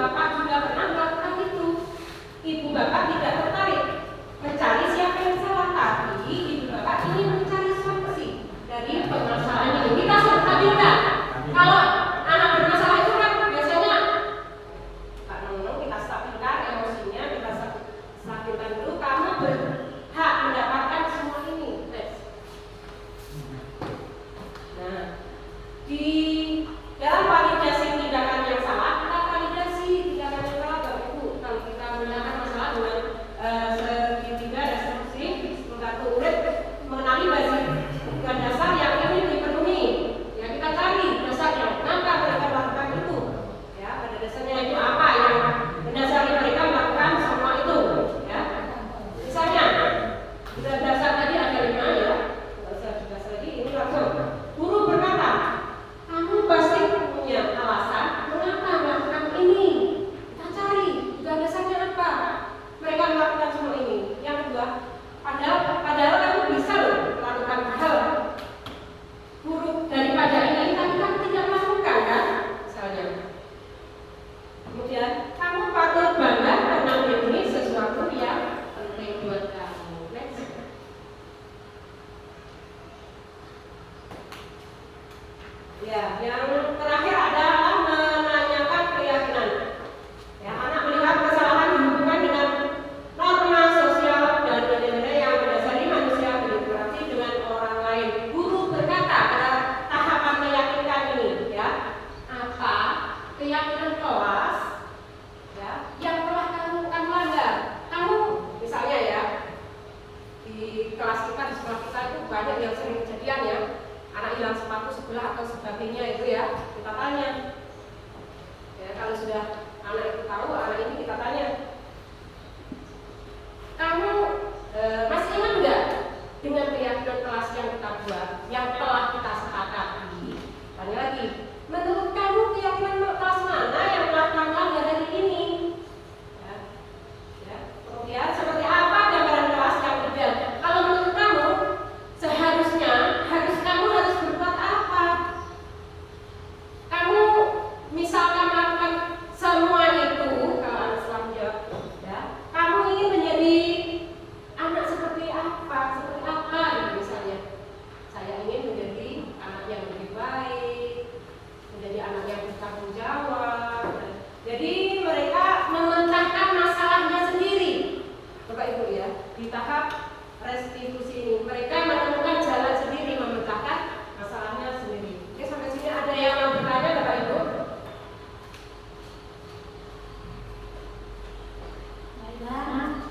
bapak juga pernah melakukan itu. Ibu bapak tidak tertarik mencari siapa yang salah, tapi ibu bapak ingin mencari solusi dari permasalahan ini. Kita stabilkan. Kalau anak bermasalah itu kan biasanya kita stabilkan emosinya, kita stabilkan dulu. Kamu berhak mendapatkan semua ini. Nah, di dalam validasi tindakan yang salah, kita validasi tindakan yang salah, Bapak Ibu. Kalau kita menggunakan masalah dengan segitiga dan seterusnya, mengkartu urut, mengenali bahan dasar yang ingin dipenuhi. Ya, kita cari dasarnya. Kenapa mereka melakukan itu? Ya, pada dasarnya itu apa yang mendasari mereka melakukan semua itu? Ya, misalnya dasar tadi ada 5 ya. Nggak usah dibahas lagi. Ini langsung. Guru berkata, kamu pasti punya alasan mengapa melakukan ini. Kita cari juga dasarnya apa. Mereka melakukan semua ini. Yang kedua, padahal kamu bisa loh melakukan hal buruk daripada ini, tapi kamu tidak melakukan kan? Misalnya. Kemudian, kamu patut bangga karena ini sesuatu yang penting buat kamu. Next. Ya, yang terakhir adalah menanyakan keyakinan. Ya, anak melihat kesalahan dihubungkan dengan norma sosial dan nilai-nilai yang mendasari manusia berinteraksi dengan orang lain. Guru berkata pada tahapan meyakinkan ini, ya, apa keyakinan kelas, ya, yang telah kamu langgar. Kamu, misalnya ya, di kelas kita, di sekolah kita itu banyak yang sering kejadian ya. Anak hilang sepatu sebelah atau sebagainya itu ya, kita tanya. Ya, kalau sudah anak itu tahu, anak ini kita tanya, kamu masih ingat nggak dengan keyakinan kelas yang kita buat, yang telah kita sepakati? Tanya lagi, menurut kamu keyakinan kelas mana yang telah kamu langgar hari ini? Ya. Ya. Kemudian seperti apa gambaran kelas yang ideal? Kalau menurut kamu, seharusnya kamu harus berbuat apa? Kamu misalkan melakukan semua itu, kalau anak Islam jawab, ya, kamu ingin menjadi anak seperti apa? Seperti apa? Gitu misalnya, saya ingin menjadi anak yang lebih baik, menjadi anak yang bertanggung jawab. Jadi mereka memecahkan masalahnya sendiri, Bapak Ibu ya, di tahap restitusi ini. Mereka menemukan jalan sendiri memecahkan masalahnya sendiri. Oke, sampai sini ada yang mau bertanya, Bapak Ibu? Baiklah,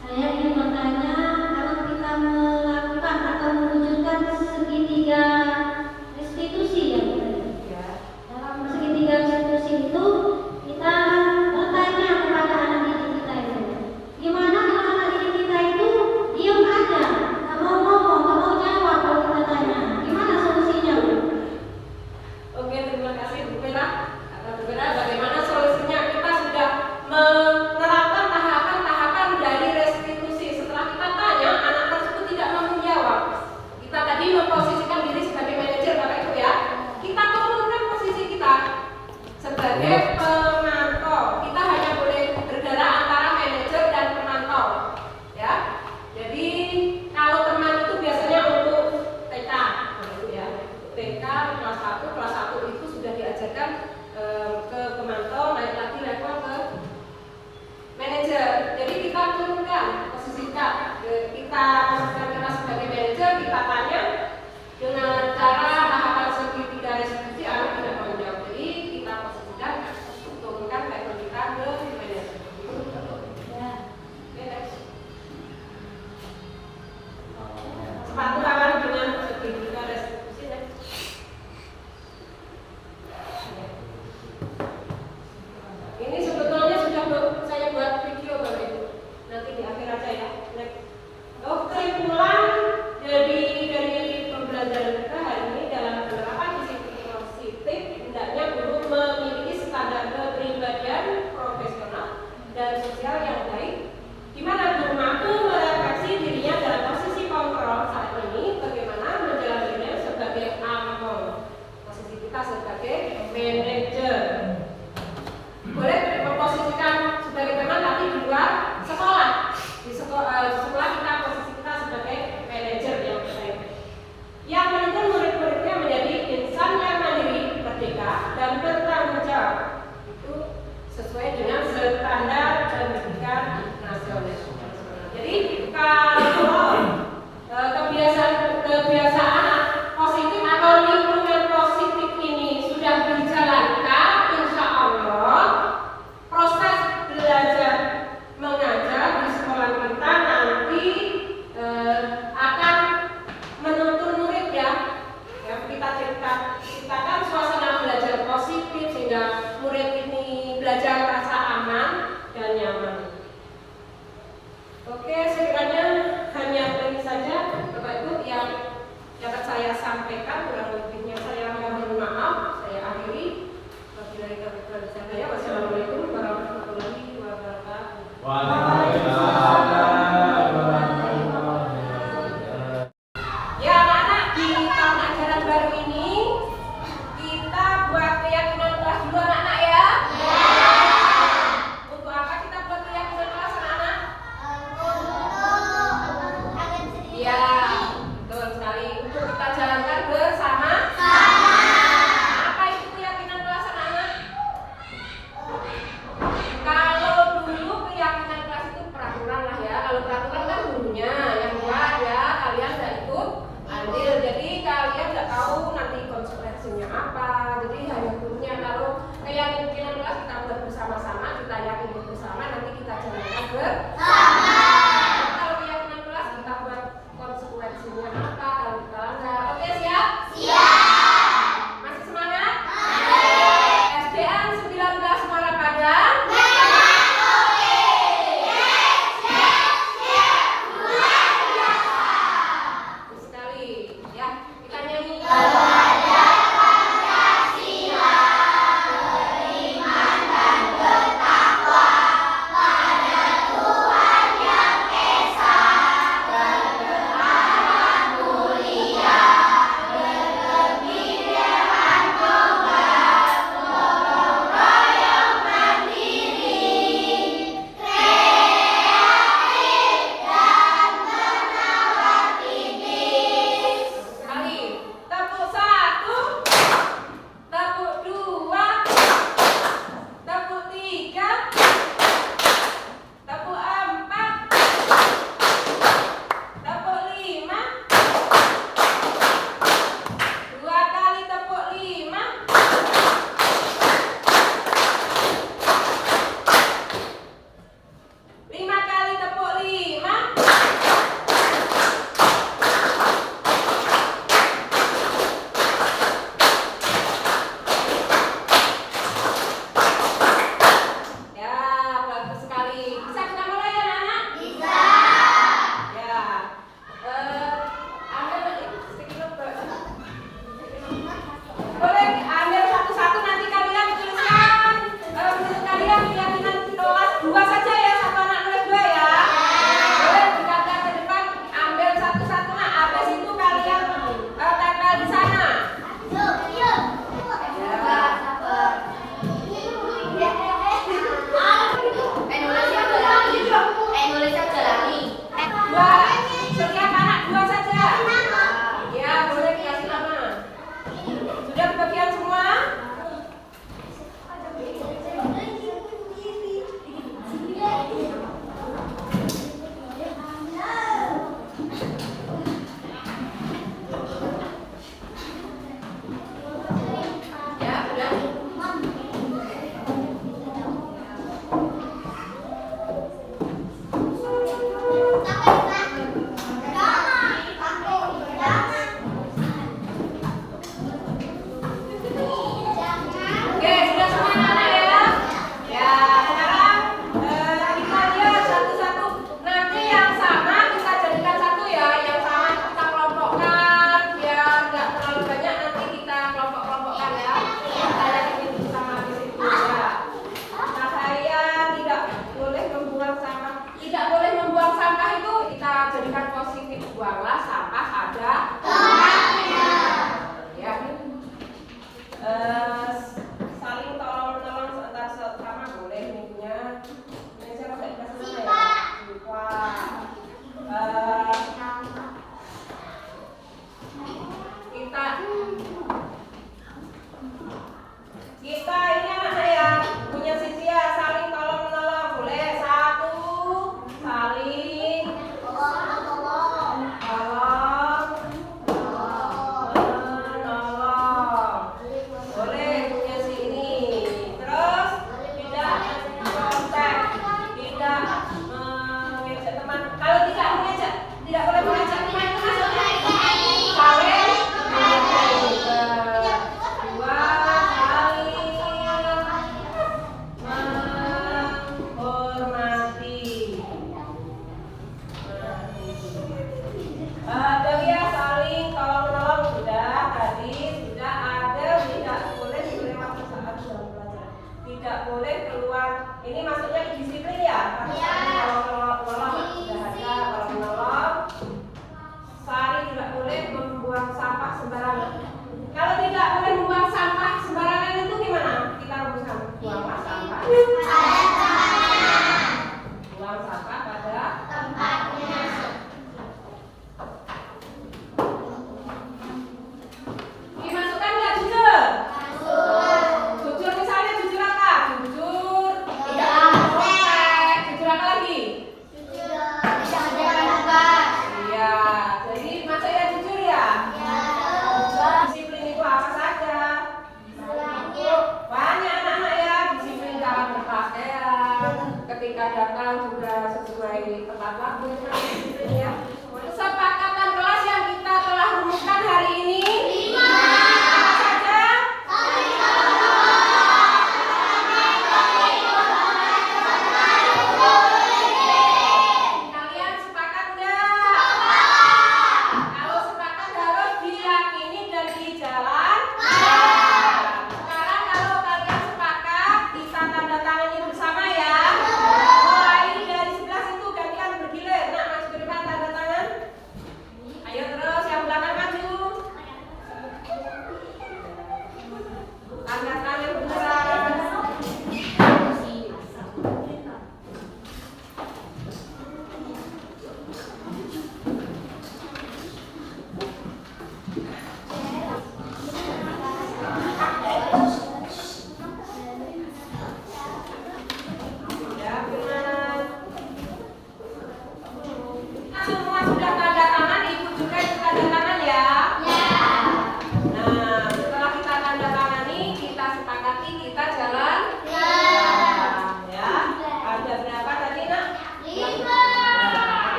saya ingin bertanya, kalau kita melakukan atau mewujudkan segitiga restitusi ya, dalam segitiga restitusi itu kita bertanya kepada anak didik kita itu, gimana kalau anak didik kita itu diam aja, nggak mau ngomong, nggak mau jawab kalau kita tanya, gimana solusinya? Oke, terima kasih Bu Mira. Bu Mira, bagaimana solusinya? Kita sudah menerapkan tahapan-tahapan dari restitusi. Setelah kita tanya, anak tersebut tidak mau menjawab. Kita tadi memposisikan diri sebagai manajer, Bapak Ibu ya. Kita turunkan posisi kita sebagai pemantau. Kita hanya boleh bergerak antara manajer dan pemantau, ya. Jadi kalau teman itu biasanya untuk TK, ya. TK kelas 1 itu sudah diajarkan ke pemantau, naik lagi level ke manajer. Jadi kita turunkan posisi kita posisikan kita sebagai manajer, kita tanya dengan cara tahapan segitiga restitusi, anak tidak mau jawab. Jadi kita posisikan turunkan level kita ke manajer. Ya. Oke, next. Sepatu lawan dengan segitiga restitusi, next. Ini sebetulnya sudah saya buat video Bapak Ibu. Nanti di akhir aja ya. Next. Kesimpulan dari pembelajaran kita hari ini dalam penerapan disiplin positif, hendaknya guru memiliki standar kepribadian profesional dan sosial yang baik, di mana guru mampu merefleksi dirinya dalam posisi kontrol saat ini, bagaimana menjalaninya sebagai among, posisi kita sebagai manajer. Boleh memposisikan saling tolong-menolong antar sesama boleh nih punya. Ini siapa yang kasih nama ya? Wah. Kita ini anak ya punya sisi ya, saling tolong-menolong boleh. Satu, saling tolong menolong boleh punya sini. Terus tidak kontak, tidak mengejek teman. Kalau tidak mengejek, tidak boleh mengejek teman itu maksudnya saling tidak boleh keluar. Ini maksudnya disiplin ya? Kalau menolong sudah ada. Kalau menolong, saling tidak boleh membuang sampah sembarangan. Kalau tidak boleh membuang sampah sembarangan itu gimana? Kita rumuskan buanglah sampah. Buang sampah pada tempatnya. Dimasukkan nggak jujur? Jujur misalnya jujur apa? Jujur. Jujur apa lagi? Iya. Jadi masa ya jujur ya? Disiplin itu apa saja? Banyak anak-anak ya. Disiplin dalam berpakaian. Ketika datang juga sesuai tepat waktu. Disiplin ya. Kesepakatan kelas yang kita telah rumuskan hari ini.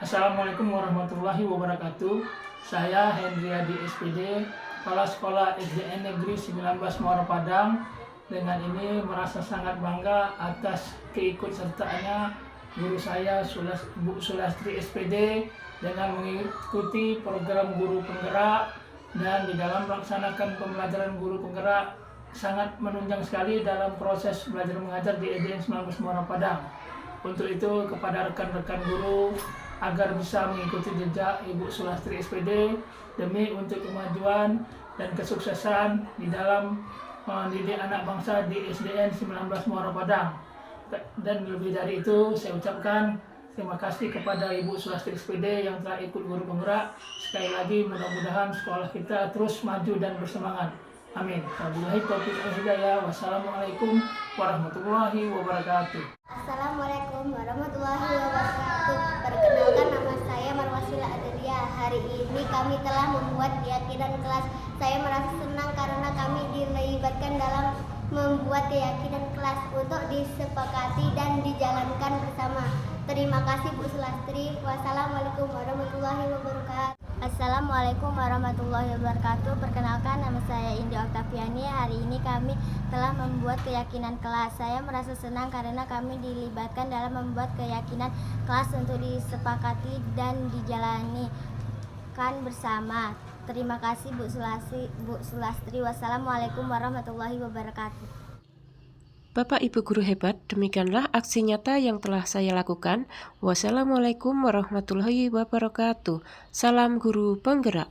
Assalamualaikum warahmatullahi wabarakatuh. Saya Hendriadi SPD, Kepala Sekolah SDN Negeri 19 Muara Padang. Dengan ini merasa sangat bangga atas keikutsertaannya guru saya Bu Sulastri SPD dengan mengikuti program guru penggerak, dan di dalam melaksanakan pembelajaran guru penggerak sangat menunjang sekali dalam proses belajar mengajar di SDN 19 Muara Padang. Untuk itu kepada rekan-rekan guru agar bisa mengikuti jejak Ibu Sulastri SPD demi untuk kemajuan dan kesuksesan di dalam mendidik anak bangsa di SDN 19 Muara Padang. Dan lebih dari itu saya ucapkan terima kasih kepada Ibu Sulastri SPD yang telah ikut guru penggerak. Sekali lagi mudah-mudahan sekolah kita terus maju dan bersemangat. Amin. Wabillahi taufiq wal hidayah. Wassalamualaikum warahmatullahi wabarakatuh. Assalamualaikum warahmatullahi wabarakatuh. Perkenalkan, nama saya Marwasila Adelia. Hari ini kami telah membuat keyakinan kelas. Saya merasa senang karena kami dilibatkan dalam membuat keyakinan kelas untuk disepakati dan dijalankan bersama. Terima kasih Bu Sulastri. Wassalamualaikum warahmatullahi wabarakatuh. Assalamualaikum warahmatullahi wabarakatuh. Perkenalkan, nama saya Indi Oktaviani. Hari ini kami telah membuat keyakinan kelas. Saya merasa senang karena kami dilibatkan dalam membuat keyakinan kelas untuk disepakati dan dijalani kan bersama. Terima kasih Bu Sulastri. Wassalamualaikum warahmatullahi wabarakatuh. Bapak Ibu guru hebat, demikianlah aksi nyata yang telah saya lakukan. Wassalamualaikum warahmatullahi wabarakatuh. Salam guru penggerak.